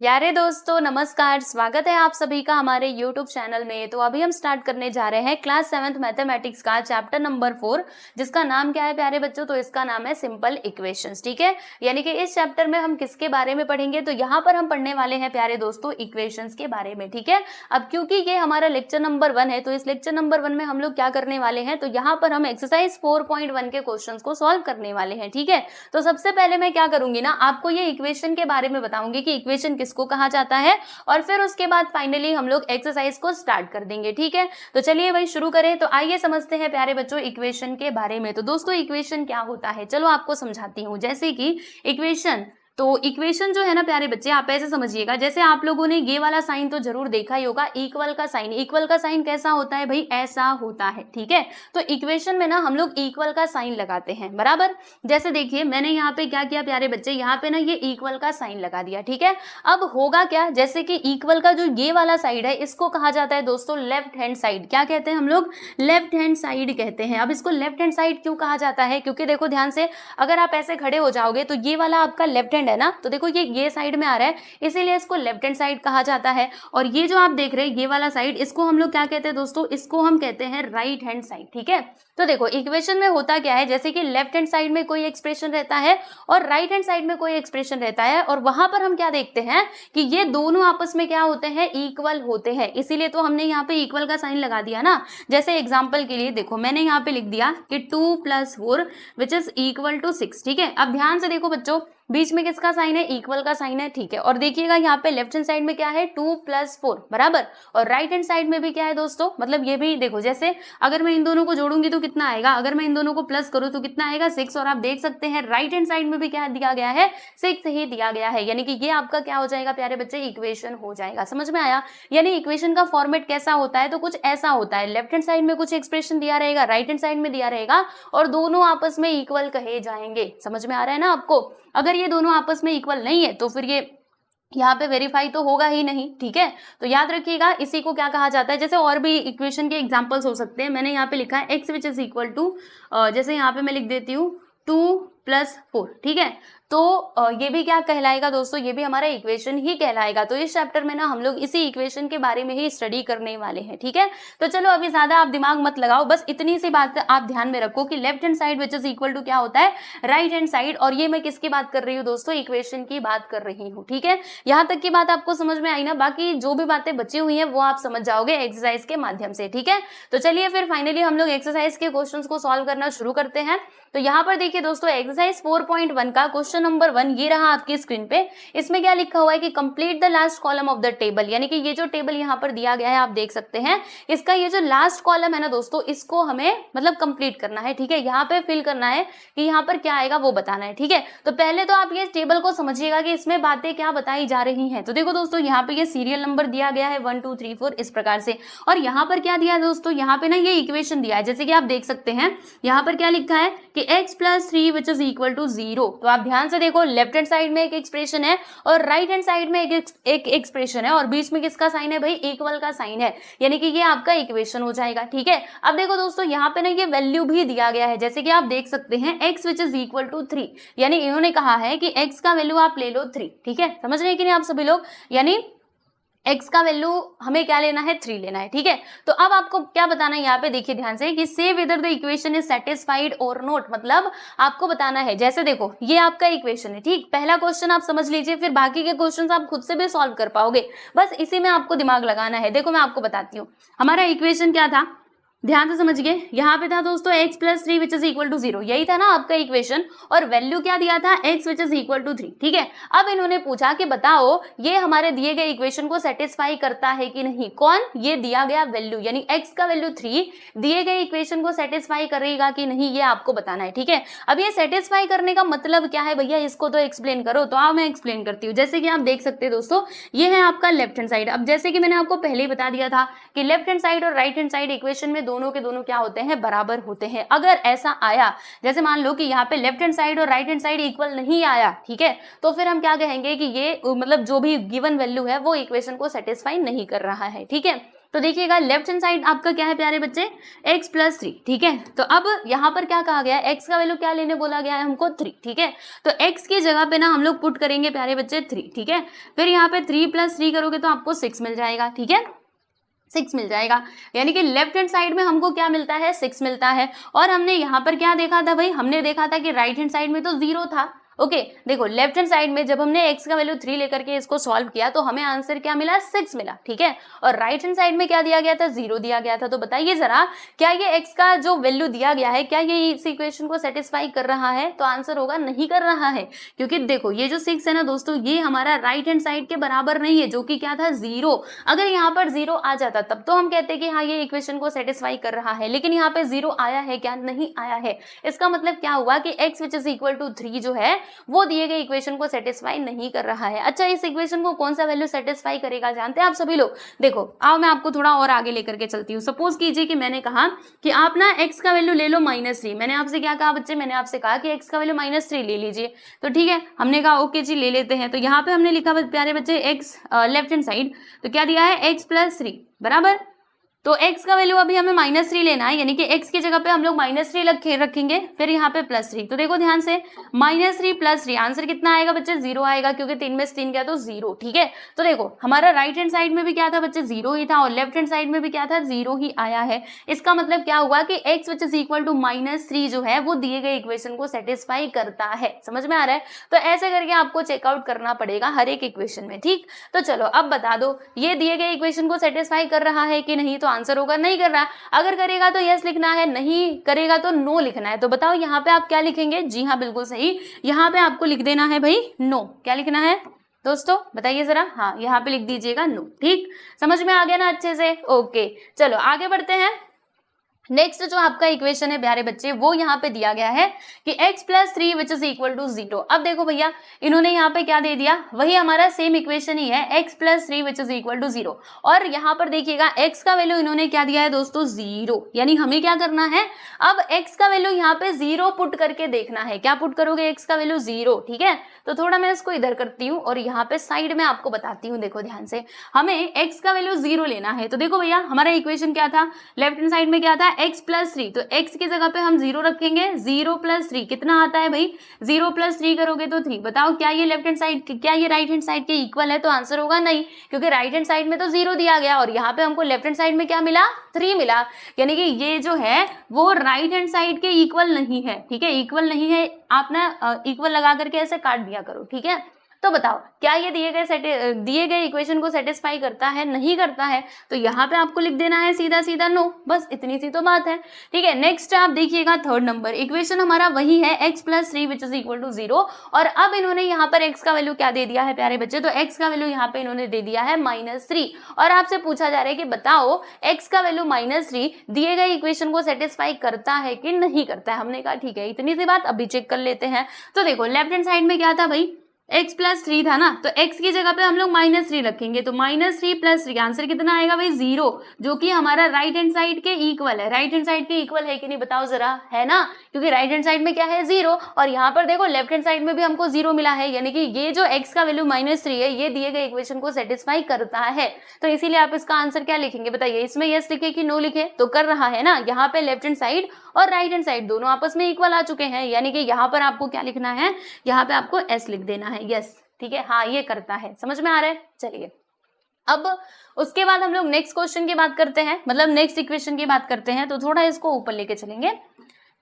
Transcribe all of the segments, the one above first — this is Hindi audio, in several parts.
प्यारे दोस्तों नमस्कार, स्वागत है आप सभी का हमारे YouTube चैनल में। तो अभी हम स्टार्ट करने जा रहे हैं क्लास 7th मैथमेटिक्स का चैप्टर नंबर 4, जिसका नाम क्या है प्यारे बच्चों? तो इसका नाम है सिंपल इक्वेशंस। ठीक है, यानी कि इस चैप्टर में हम किसके बारे में पढ़ेंगे? तो यहाँ पर हम पढ़ने वाले हैं प्यारे दोस्तों इक्वेशंस के बारे में। ठीक है, अब क्योंकि ये हमारा लेक्चर नंबर 1 है, तो इस लेक्चर नंबर 1 में हम लोग क्या करने वाले हैं? तो यहाँ पर हम एक्सरसाइज 4.1 के क्वेश्चन को सॉल्व करने वाले हैं। ठीक है, तो सबसे पहले मैं क्या करूंगी ना, आपको ये इक्वेशन के बारे में बताऊंगी कि इक्वेशन किसको कहा जाता है, और फिर उसके बाद फाइनली हम लोग एक्सरसाइज को स्टार्ट कर देंगे। ठीक है, तो चलिए भाई शुरू करें। तो आइए समझते हैं प्यारे बच्चों इक्वेशन के बारे में। तो दोस्तों इक्वेशन क्या होता है, चलो आपको समझाती हूँ। जैसे कि इक्वेशन, तो इक्वेशन जो है ना प्यारे बच्चे, आप ऐसे समझिएगा, जैसे आप लोगों ने ये वाला साइन तो जरूर देखा ही होगा, इक्वल का साइन। इक्वल का साइन कैसा होता है भाई? ऐसा होता है। ठीक है, तो इक्वेशन में ना हम लोग इक्वल का साइन लगाते हैं, बराबर। जैसे देखिए मैंने यहाँ पे क्या किया प्यारे बच्चे, यहाँ पे ना ये इक्वल का साइन लगा दिया। ठीक है, अब होगा क्या, जैसे कि इक्वल का जो ये वाला साइड है इसको कहा जाता है दोस्तों लेफ्ट हैंड साइड। क्या कहते हैं हम लोग? लेफ्ट हैंड साइड कहते हैं। अब इसको लेफ्ट हैंड साइड क्यों कहा जाता है? क्योंकि देखो ध्यान से, अगर आप ऐसे खड़े हो जाओगे तो ये वाला आपका लेफ्ट हैंड है ना, तो देखो ये साइड में आ रहा है, इसीलिए इसको लेफ्ट हैंड साइड कहा जाता है। और ये जो आप देख रहे हैं ये वाला साइड, इसको हम लोग क्या कहते हैं दोस्तों? इसको हम कहते हैं राइट हैंड साइड। ठीक है, तो देखो इक्वेशन में होता क्या है, जैसे कि लेफ्ट हैंड साइड में कोई एक्सप्रेशन रहता है और राइट हैंड साइड में कोई एक्सप्रेशन रहता है, और वहां पर हम क्या देखते हैं कि ये दोनों आपस में क्या होते हैं? इक्वल होते हैं। इसीलिए तो हमने यहाँ पे इक्वल का साइन लगा दिया ना। जैसे एग्जाम्पल के लिए देखो मैंने यहाँ पे लिख दिया कि 2 + 4 विच इज इक्वल टू 6। ठीक है, अब ध्यान से देखो बच्चों, बीच में किसका साइन है? इक्वल का साइन है। ठीक है, और देखिएगा यहाँ पे लेफ्ट हैंड साइड में क्या है? 2 + 4, बराबर। और राइट हैंड साइड में भी क्या है दोस्तों? मतलब ये भी देखो, जैसे अगर मैं इन दोनों को जोड़ूंगी तो कितना आएगा, अगर मैं इन दोनों को प्लस करूँ तो कितना आएगा? 6। और आप देख सकते हैं राइट हैंड साइड में भी क्या दिया गया है? 6 ही दिया गया है। यानी कि ये आपका क्या हो जाएगा प्यारे बच्चे? इक्वेशन हो जाएगा। समझ में आया? यानी इक्वेशन का फॉर्मेट कैसा होता है? तो कुछ ऐसा होता है, लेफ्ट हैंड साइड में कुछ एक्सप्रेशन दिया रहेगा, राइट हैंड साइड में दिया रहेगा, और दोनों आपस में इक्वल कहे जाएंगे। समझ में आ रहा है ना आपको? अगर ये दोनों आपस में इक्वल नहीं है तो फिर ये यहाँ पे वेरीफाई तो होगा ही नहीं। ठीक है, तो याद रखिएगा इसी को क्या कहा जाता है। जैसे और भी इक्वेशन के एग्जांपल्स हो सकते हैं। मैंने यहाँ पे लिखा है x which is equal to, जैसे यहाँ पे मैं लिख देती हूँ 2 + 4। ठीक है, तो ये भी क्या कहलाएगा दोस्तों? ये भी हमारा इक्वेशन ही कहलाएगा। तो इस चैप्टर में ना हम लोग इसी इक्वेशन के बारे में ही स्टडी करने वाले हैं। ठीक है, तो चलो अभी ज्यादा आप दिमाग मत लगाओ, बस इतनी सी बात आप ध्यान में रखो कि left hand side which is equal to क्या होता है? Right hand side. और ये मैं किसकी बात कर रही हूँ दोस्तों? इक्वेशन की बात कर रही हूँ। ठीक है, यहाँ तक की बात आपको समझ में आई ना? बाकी जो भी बातें बची हुई है वो आप समझ जाओगे एक्सरसाइज के माध्यम से। ठीक है, तो चलिए फिर फाइनली हम लोग एक्सरसाइज के क्वेश्चन को सॉल्व करना शुरू करते हैं। तो यहाँ पर देखिए दोस्तों, एक्सरसाइज 4.1 का क्वेश्चन नंबर 1 ये रहा आपकी स्क्रीन पे। इसमें क्या लिखा हुआ है कि complete the last column of the table. यानी कि ये जो टेबल यहाँ पर दिया गया है आप देख सकते हैं, इसका ये जो लास्ट कॉलम है ना दोस्तों, इसको हमें मतलब कंप्लीट करना है। ठीक है, यहाँ पे फिल करना है कि यहाँ पर क्या आएगा वो बताना है। ठीक है, तो पहले तो आप ये टेबल को समझिएगा कि इसमें बातें क्या बताई जा रही हैं। तो देखो दोस्तों, यहाँ पे ये सीरियल नंबर दिया गया है 1 2 3 4 इस प्रकार से, और यहाँ पर क्या दिया है दोस्तों? यहाँ पे ना ये इक्वेशन दिया है। जैसे कि आप देख सकते हैं यहाँ पर क्या लिखा है कि x + 3 which is equal to 0। तो आप ध्यान से देखो, लेफ्ट हैंड साइड में एक एक्सप्रेशन है और राइट हैंड साइड में एक एक्सप्रेशन है, और बीच में किसका साइन है भाई? इक्वल का साइन है। यानी कि ये आपका इक्वेशन हो जाएगा। ठीक है, अब देखो दोस्तों, यहाँ पे ना ये वैल्यू भी दिया गया है। जैसे कि आप देख सकते हैं x which is equal to 3, यानी इन्होंने कहा है कि x का वैल्यू आप ले लो 3। ठीक है, समझ रहे हैं कि नहीं आप सभी लोग? यानी x का वैल्यू हमें क्या लेना है? 3 लेना है। ठीक है, तो अब आपको क्या बताना है यहाँ पे, देखिए ध्यान से, कि से whether the equation is satisfied और नॉट। मतलब आपको बताना है, जैसे देखो ये आपका इक्वेशन है। ठीक, पहला क्वेश्चन आप समझ लीजिए, फिर बाकी के क्वेश्चन आप खुद से भी सॉल्व कर पाओगे। बस इसी में आपको दिमाग लगाना है। देखो मैं आपको बताती हूँ, हमारा इक्वेशन क्या था, ध्यान से समझिए। यहाँ पे था दोस्तों x + 3 which is equal to 0, यही था ना आपका इक्वेशन, और वैल्यू क्या दिया था? x which is equal to 3। ठीक है, अब इन्होंने पूछा कि बताओ ये हमारे दिए गए इक्वेशन को सेटिस्फाई करता है कि नहीं। कौन? ये दिया गया वैल्यू, यानी x का वैल्यू 3 दिए गए इक्वेशन को सेटिस्फाई करेगा कि नहीं, ये आपको बताना है। ठीक है, अब ये सेटिस्फाई करने का मतलब क्या है भैया, इसको तो एक्सप्लेन करो। तो आओ मैं एक्सप्लेन करती हूँ। जैसे कि आप देख सकते हैं दोस्तों, ये है आपका लेफ्ट हैंड साइड। अब जैसे कि मैंने आपको पहले ही बता दिया था कि लेफ्ट हैंड साइड और राइट हैंड साइड इक्वेशन में दोनों के दोनों क्या होते हैं? बराबर होते हैं। अगर ऐसा आया, जैसे मान लो कि यहाँ पे लेफ्ट हैंड साइड और राइट हैंड साइड इक्वल नहीं आया, ठीक है, तो फिर हम क्या कहेंगे कि ये मतलब जो भी गिवन वैल्यू है वो इक्वेशन को सेटिस्फाई नहीं कर रहा है। ठीक है, तो देखिएगा लेफ्ट हैंड साइड आपका क्या है प्यारे बच्चे, x प्लस 3, ठीक है। तो अब यहाँ पर क्या कहा गया है, x का वैल्यू क्या लेने बोला गया है हमको 3, ठीक है। तो x की जगह पे ना हम लोग पुट करेंगे प्यारे बच्चे 3, ठीक है। फिर यहाँ पे 3 प्लस 3 करोगे तो आपको 6 मिल जाएगा, ठीक है, 6 मिल जाएगा। यानी कि लेफ्ट हैंड साइड में हमको क्या मिलता है, 6 मिलता है। और हमने यहाँ पर क्या देखा था भाई, हमने देखा था कि राइट हैंड साइड में तो 0 था। ओके देखो लेफ्ट हैंड साइड में जब हमने x का वैल्यू 3 लेकर के इसको सॉल्व किया तो हमें आंसर क्या मिला, 6 मिला, ठीक है। और राइट हैंड साइड में क्या दिया गया था, 0 दिया गया था। तो बताइए जरा क्या ये x का जो वैल्यू दिया गया है क्या ये इस इक्वेशन को सेटिस्फाई कर रहा है, तो आंसर होगा नहीं कर रहा है। क्योंकि देखो ये जो 6 है ना दोस्तों, ये हमारा राइट हैंड साइड के बराबर नहीं है, जो कि क्या था 0। अगर यहाँ पर 0 आ जाता तब तो हम कहते कि हाँ ये इक्वेशन को सेटिस्फाई कर रहा है, लेकिन यहाँ पे 0 आया है क्या, नहीं आया है। इसका मतलब क्या हुआ कि x which is equal to 3 जो है वो दिए गए इक्वेशन को सेटिस्फाई नहीं कर रहा है। अच्छा इस इक्वेशन को कौन सा वैल्यू सेटिस्फाई करेगा जानते हैं आप सभी लोग। देखो आओ मैं आपको थोड़ा और आगे लेकर के चलती हूँ। सपोज कीजिए कि मैंने कहा कि आप ना x का वैल्यू ले लो -3। मैंने आपसे क्या कहा बच्चे, मैंने आपसे कहा कि x का वैल्यू -3 ले लीजिए। तो ठीक है हमने कहा ओके जी ले लेते हैं। तो यहाँ पे हमने लिखा प्यारे बच्चे x लेफ्ट हैंड साइड, तो क्या दिया है x प्लस 3 बराबर। तो x का वैल्यू अभी हमें -3 लेना है, यानी कि x की जगह पे हम लोग -3 रखेंगे, फिर यहाँ पे +3। तो देखो ध्यान से -3 + 3 आंसर कितना आएगा बच्चे, 0 आएगा, क्योंकि 3 में से 3 गया तो 0, ठीक है। तो देखो हमारा राइट हैंड साइड में भी क्या था बच्चे, 0 ही था, और लेफ्ट हैंड साइड में भी क्या था, 0 ही आया है। इसका मतलब क्या हुआ कि x which is equal to -3 जो है वो दिए गए इक्वेशन को सेटिस्फाई करता है। समझ में आ रहा है। तो ऐसे करके आपको चेकआउट करना पड़ेगा हर एक इक्वेशन में, ठीक। तो चलो अब बता दो ये दिए गए इक्वेशन को सेटिस्फाई कर रहा है कि नहीं, तो आंसर होगा नहीं कर रहा। अगर करेगा तो यस लिखना है, नहीं करेगा तो नो लिखना है। तो बताओ यहाँ पे आप क्या लिखेंगे, जी हाँ बिल्कुल सही, यहाँ पे आपको लिख देना है भाई नो। क्या लिखना है दोस्तों बताइए जरा, हाँ यहाँ पे लिख दीजिएगा नो, ठीक। समझ में आ गया ना अच्छे से, ओके चलो आगे बढ़ते हैं। नेक्स्ट जो आपका इक्वेशन है प्यारे बच्चे वो यहाँ पे दिया गया है कि x plus 3 which is equal to 0। अब देखो भैया इन्होंने यहाँ पे क्या दे दिया, वही हमारा सेम इक्वेशन ही है, x plus 3 which is equal to 0। और यहाँ पर देखिएगा x का वैल्यू इन्होंने क्या दिया है दोस्तों 0, यानी हमें क्या करना है, अब x का वैल्यू यहाँ पे 0 पुट करके देखना है। क्या पुट करोगे, x का वैल्यू 0, ठीक है। तो थोड़ा मैं इसको इधर करती हूँ और यहाँ पे साइड में आपको बताती हूँ। देखो ध्यान से हमें x का वैल्यू 0 लेना है। तो देखो भैया हमारा इक्वेशन क्या था, लेफ्ट हैंड साइड में क्या था x प्लस 3, तो x की जगह पे हम 0 रखेंगे। 0 प्लस 3 कितना आता है भाई, 0 प्लस 3 करोगे तो 3। बताओ क्या ये लेफ्ट हैंड साइड, क्या ये राइट हैंड साइड के इक्वल है, तो आंसर होगा नहीं, क्योंकि राइट हैंड साइड में तो 0 दिया गया और यहाँ पे हमको लेफ्ट हैंड साइड में क्या मिला, 3 मिला। यानी कि ये जो है वो राइट हैंड साइड के इक्वल नहीं है, ठीक है, इक्वल नहीं है। आप ना इक्वल लगा करके ऐसे काट दिया करो, ठीक है। तो बताओ क्या ये दिए गए इक्वेशन को सेटिस्फाई करता है, नहीं करता है। तो यहाँ पे आपको लिख देना है सीधा सीधा नो, बस इतनी सी तो बात है, ठीक है। नेक्स्ट आप देखिएगा थर्ड नंबर इक्वेशन हमारा वही है x plus 3 which is equal to 0। और अब इन्होंने यहाँ पर x का वैल्यू क्या दे दिया है प्यारे बच्चे, तो x का वैल्यू यहाँ पे इन्होंने दे दिया है -3। और आपसे पूछा जा रहा है कि बताओ x का वैल्यू -3 दिए गए इक्वेशन को सेटिस्फाई करता है कि नहीं करता है। हमने कहा ठीक है इतनी सी बात, अभी चेक कर लेते हैं। तो देखो लेफ्ट हैंड साइड में क्या था भाई, x प्लस 3 था ना, तो x की जगह पे हम लोग -3 रखेंगे। तो -3 प्लस 3 आंसर कितना आएगा भाई 0, जो कि हमारा राइट हैंड साइड के इक्वल है। राइट हैंड साइड के इक्वल है कि नहीं बताओ जरा, है ना, क्योंकि राइट हैंड साइड में क्या है 0 और यहाँ पर देखो लेफ्ट हैंड साइड में भी हमको 0 मिला है। यानी कि ये जो x का वैल्यू -3 है ये दिए गए इक्वेशन को सेटिस्फाई करता है। तो इसीलिए आप इसका आंसर क्या लिखेंगे बताइए, इसमें यस लिखे कि नो लिखे, तो कर रहा है ना। यहाँ पे लेफ्ट हैंड साइड और राइट हैंड साइड दोनों आपस में इक्वल आ चुके हैं, यानी कि यहाँ पर आपको क्या लिखना है, यहाँ पे आपको s लिख देना है, यस ठीक है, हाँ ये करता है। समझ में आ रहा है। चलिए अब उसके बाद हम लोग नेक्स्ट क्वेश्चन की बात करते हैं, मतलब नेक्स्ट इक्वेशन की बात करते हैं। तो थोड़ा इसको ऊपर लेके चलेंगे।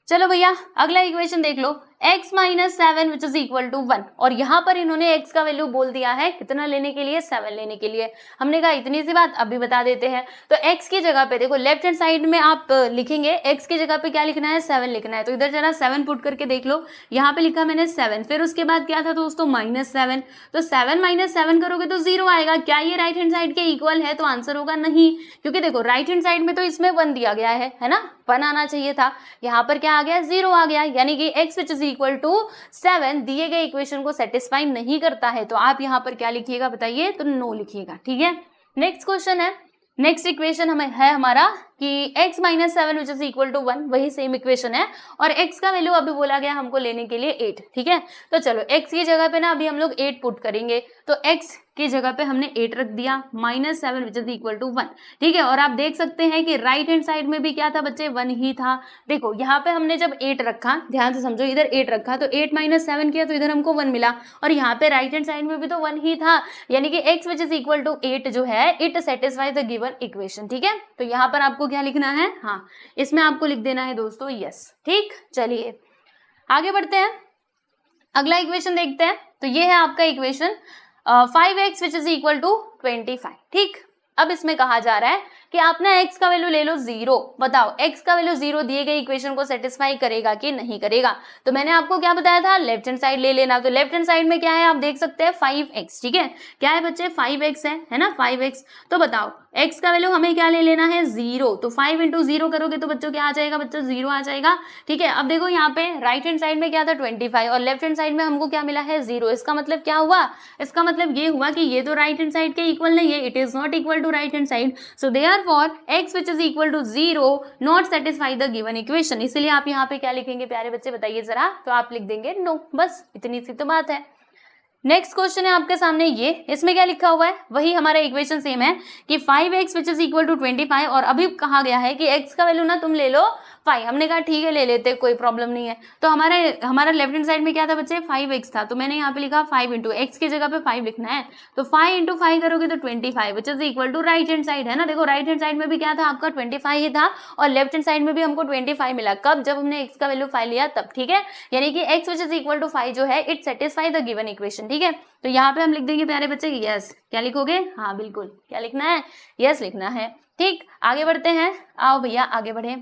चलो भैया अगला इक्वेशन देख लो, x minus 7 which is equal to 1। और यहाँ पर इन्होंने x का वैल्यू बोल दिया है कितना लेने के लिए, 7 लेने के लिए। हमने कहा इतनी सी बात अभी बता देते हैं। तो x की जगह पे देखो लेफ्ट हैंड साइड में आप लिखेंगे x की जगह पे क्या लिखना है, 7 लिखना है। तो इधर जरा 7 पुट करके देख लो, यहाँ पे लिखा मैंने 7, फिर उसके बाद क्या था दोस्तों -7। तो 7 - 7 करोगे तो 0 आएगा। क्या ये राइट हैंड साइड के इक्वल है, तो आंसर होगा नहीं, क्योंकि देखो राइट हैंड साइड में तो इसमें 1 दिया गया है ना, 1 आना चाहिए था। यहाँ पर क्या आ गया 0 आ गया, यानी कि x which is equal to 7 दिए गए इक्वेशन को सेटिस्फाई नहीं करता है। तो आप यहाँ पर क्या लिखिएगा बताइए, तो नो लिखिएगा, ठीक है। नेक्स्ट क्वेश्चन है, नेक्स्ट इक्वेशन हमें है हमारा कि x minus 7 which is equal to 1, वही सेम इक्वेशन है, और x का वैल्यू अभी बोला गया हमको लेने के लिए 8, ठीक है। तो चलो x की जगह पे ना अभी हम लोग 8 पुट करेंगे, तो x की जगह पे हमने 8 रख दिया, minus 7 which is equal to 1, ठीक है। और आप देख सकते हैं कि राइट हैंड साइड में भी क्या था बच्चे, 1 ही था। देखो यहाँ पे हमने जब 8 रखा, ध्यान से समझो, इधर 8 रखा तो 8 माइनस 7 किया तो इधर हमको 1 मिला, और यहाँ पे राइट हैंड साइड में भी तो 1 ही था, यानी कि x which is equal to 8 जो है it satisfy the given equation, ठीक है। तो यहाँ पर आपको क्या लिखना है, हाँ इसमें आपको लिख देना है दोस्तों यस, ठीक। चलिए आगे बढ़ते हैं, अगला इक्वेशन देखते हैं। तो ये है आपका equation 5x which is equal to 25, ठीक। अब इसमें कहा जा रहा है कि आप ना x का वैल्यू ले लो 0, बताओ x का वैल्यू 0 दिए गए इक्वेशन को सेटिस्फाई करेगा कि नहीं करेगा। तो मैंने आपको क्या बताया था, लेफ्ट हैंड साइड ले लेना। तो लेफ्ट हैंड साइड में क्या है आप देख सकते हैं 5x, ठीक है। क्या है बच्चे, 5x है ना, 5x। तो बताओ x का वैल्यू हमें क्या ले लेना है, 0। तो 5 इंटू 0 करोगे तो बच्चों क्या आ जाएगा, बच्चों 0 आ जाएगा, ठीक है। अब देखो यहाँ पे राइट हैंड साइड में क्या था 25, और लेफ्ट हैंड साइड में हमको क्या मिला है 0। इसका मतलब क्या हुआ, इसका मतलब ये हुआ कि ये तो राइट हैंड साइड के इक्वल नहीं है, it is not equal to right hand side. So therefore x which is equal to 0 not satisfy the given equation। इसलिए आप यहाँ पे क्या लिखेंगे प्यारे बच्चे, बताइए जरा। तो आप लिख देंगे नो, बस इतनी सी तो बात है। नेक्स्ट क्वेश्चन है आपके सामने ये, इसमें क्या लिखा हुआ है, वही हमारा इक्वेशन सेम है कि 5x which is equal to 25, और अभी कहा गया है कि x का वैल्यू ना तुम ले लो 5। हमने कहा ठीक है ले लेते, कोई प्रॉब्लम नहीं है। तो हमारा लेफ्ट हैंड साइड में क्या था बच्चे, 5x था, तो मैंने यहाँ पे लिखा 5 इंटू एक्स की जगह पे 5 लिखना है। तो 5 इंटू 5 करोगे तो 25 which is equal to right hand side, है ना। देखो राइट हैंड साइड में भी क्या था आपका 25 ही था, और लेफ्ट हैंड साइड में भी हमको 25 मिला, कब, जब हमने x का वैल्यू 5 लिया तब, ठीक है। यानी कि x which is equal to 5 जो है it satisfy the given equation, ठीक है। तो यहाँ पे हम लिख देंगे प्यारे बच्चे यस, क्या लिखोगे, हाँ बिल्कुल, क्या लिखना है, यस लिखना है, ठीक। आगे बढ़ते हैं, आओ भैया आगे बढ़े।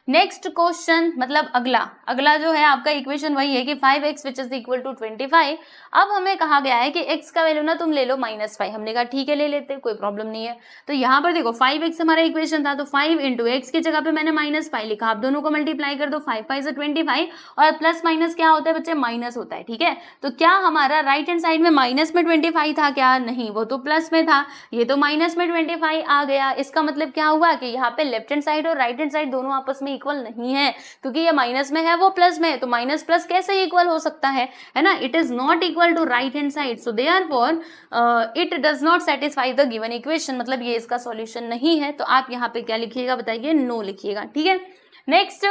नेक्स्ट क्वेश्चन मतलब अगला जो है आपका इक्वेशन वही है कि 5x which is equal to 25। अब हमें कहा गया है कि x का वैल्यू ना तुम ले लो -5। हमने कहा ठीक है ले लेते, कोई प्रॉब्लम नहीं है। तो यहाँ पर देखो 5x हमारा इक्वेशन था, तो 5 इंटू एक्स की जगह पे मैंने -5 लिखा। आप दोनों को मल्टीप्लाई कर दो, 5 5 से 25, और प्लस माइनस क्या होता है बच्चे, माइनस होता है, ठीक है। तो क्या हमारा राइट हैंड साइड में माइनस में 25 था क्या, नहीं, वो तो प्लस में था, ये तो माइनस में 25 आ गया। इसका मतलब क्या हुआ कि यहाँ पे लेफ्ट हैंड साइड और राइट हैंड साइड दोनों आपस में इक्वल नहीं है, क्योंकि ये माइनस में है वो प्लस में है, तो माइनस प्लस कैसे इक्वल हो सकता है ना। It is not equal to right hand side, so therefore it does not satisfy the given equation, मतलब ये इसका सॉल्यूशन नहीं है। तो आप यहाँ पे क्या लिखिएगा बताइए, नो लिखिएगा, ठीक है। नेक्स्ट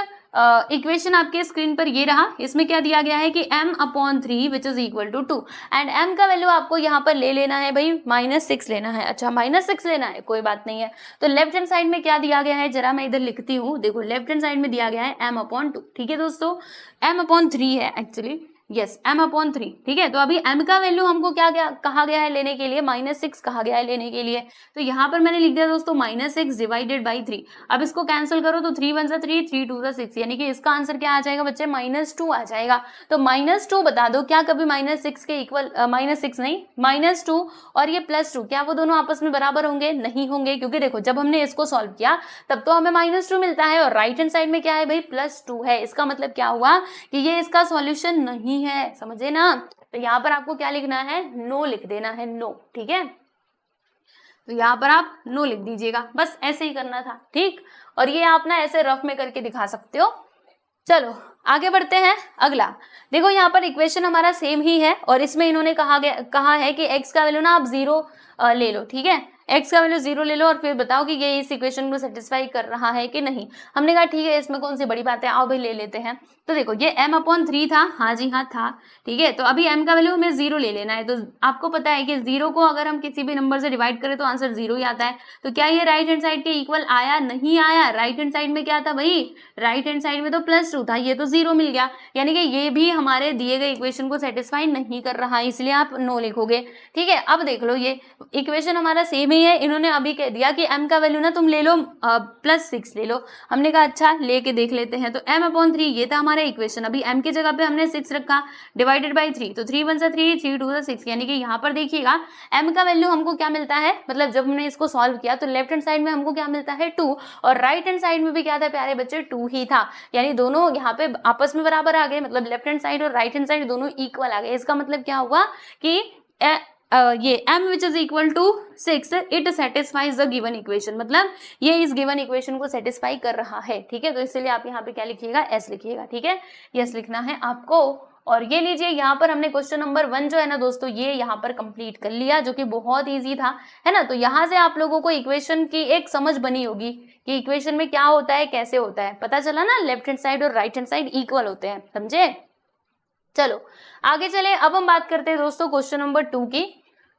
इक्वेशन आपके स्क्रीन पर ये रहा, इसमें क्या दिया गया है कि m/3 which is equal to 2, and m का वैल्यू आपको यहाँ पर ले लेना है भाई -6 लेना है। अच्छा -6 लेना है, कोई बात नहीं है। तो लेफ्ट हैंड साइड में क्या दिया गया है, जरा मैं इधर लिखती हूँ, देखो लेफ्ट हैंड साइड में दिया गया है m/2, ठीक है दोस्तों, m/3 है एक्चुअली, यस m/3, ठीक है। तो अभी m का वैल्यू हमको क्या कहा गया है लेने के लिए, -6 कहा गया है लेने के लिए। तो यहाँ पर मैंने लिख दिया दोस्तों -6 डिवाइडेड बाई 3। अब इसको कैंसिल करो तो 3 1 3, 3 2 6, यानी कि इसका आंसर क्या आ जाएगा बच्चे, -2 आ जाएगा। तो -2 बता दो, क्या कभी -6 के इक्वल, -6 नहीं, -2 और ये +2, क्या वो दोनों आपस में बराबर होंगे, नहीं होंगे, क्योंकि देखो जब हमने इसको सॉल्व किया तब तो हमें -2 मिलता है, और राइट हैंड साइड में क्या है भाई, +2 है। इसका मतलब क्या हुआ कि ये इसका सॉल्यूशन नहीं है, समझे ना। तो यहाँ पर आपको क्या लिखना है, नो लिख देना है, नो, ठीक है। तो यहाँ पर आप नो लिख दीजिएगा, बस ऐसे ही करना था, ठीक। और ये आप ना ऐसे रफ में करके दिखा सकते हो। चलो आगे बढ़ते हैं, अगला देखो यहाँ पर इक्वेशन हमारा सेम ही है, और इसमें इन्होंने कहा है कि x का वैल्यू ना आप 0 ले लो, ठीक है। x का वैल्यू 0 ले लो और फिर बताओ कि ये इस इक्वेशन को सेटिस्फाई कर रहा है कि नहीं। हमने कहा ठीक है, इसमें कौन सी बड़ी बात है, आओ भाई ले लेते हैं। तो देखो ये m/3 था, हाँ जी हाँ था, ठीक है। तो अभी m का वैल्यू हमें 0 ले लेना है। तो आपको पता है कि 0 को अगर हम किसी भी नंबर से डिवाइड करें तो आंसर 0 ही आता है। तो क्या ये राइट हैंड साइड के इक्वल आया, नहीं आया। राइट हैंड साइड में क्या था भाई, राइट हैंड साइड में तो +2 था, ये तो 0 मिल गया, यानी कि ये भी हमारे दिए गए इक्वेशन को सेटिस्फाई नहीं कर रहा है, इसलिए आप नो लिखोगे, ठीक है। अब देख लो ये इक्वेशन हमारा सेम ही है, इन्होंने अभी कह दिया कि m का वैल्यू ना तुम ले लो +6 ले लो। हमने कहा अच्छा लेके देख लेते हैं। तो m/3 ये था हमारा इक्वेशन, अभी m की जगह पे हमने 6 रखा, डिवाइडेड बाई 3, तो 3 1 3, 3 2 6, यानी कि यहाँ पर देखिएगा m का वैल्यू हमको क्या मिलता है, मतलब जब हमने इसको सॉल्व किया तो लेफ्ट हैंड साइड में हमको क्या मिलता है 2, और राइट हैंड साइड में भी क्या था प्यारे बच्चे, 2 ही था, यानी दोनों यहाँ पे आपस में बराबर आ गए, मतलब लेफ्ट हैंड साइड और राइट हैंड साइड दोनों इक्वल आ गए। इसका मतलब क्या हुआ कि ये m which is equal to 6 it satisfies the given equation, मतलब ये इस गिवन इक्वेशन को सेटिस्फाई कर रहा है, ठीक है। तो इसलिए आप यहाँ पे क्या लिखिएगा, s लिखिएगा, ठीक है, यस लिखना है आपको। और ये लीजिए यहाँ पर हमने क्वेश्चन नंबर 1 जो है ना दोस्तों, ये यहाँ पर कंप्लीट कर लिया, जो कि बहुत इजी था, है ना। तो यहाँ से आप लोगों को इक्वेशन की एक समझ बनी होगी कि इक्वेशन में क्या होता है, कैसे होता है, पता चला ना, लेफ्ट हैंड साइड और राइट हैंड साइड इक्वल होते हैं, समझे। चलो आगे चले, अब हम बात करते हैं दोस्तों क्वेश्चन नंबर 2 की।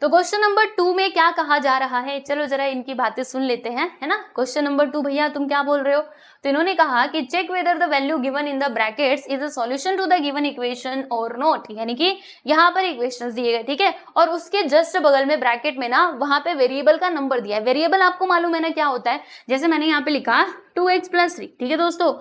तो क्वेश्चन नंबर 2 में क्या कहा जा रहा है, चलो जरा इनकी बातें सुन लेते हैं, है ना। क्वेश्चन नंबर 2, भैया तुम क्या बोल रहे हो, तो इन्होंने कहा कि check whether the value given in the brackets is a solution to the given equation और नॉट, यानी कि यहाँ पर इक्वेशंस दिए गए, ठीक है, और उसके जस्ट बगल में ब्रैकेट में ना वहां पे वेरिएबल का नंबर दिया है। वेरिएबल आपको मालूम है ना क्या होता है, जैसे मैंने यहाँ पे लिखा 2x + 3, ठीक है दोस्तों,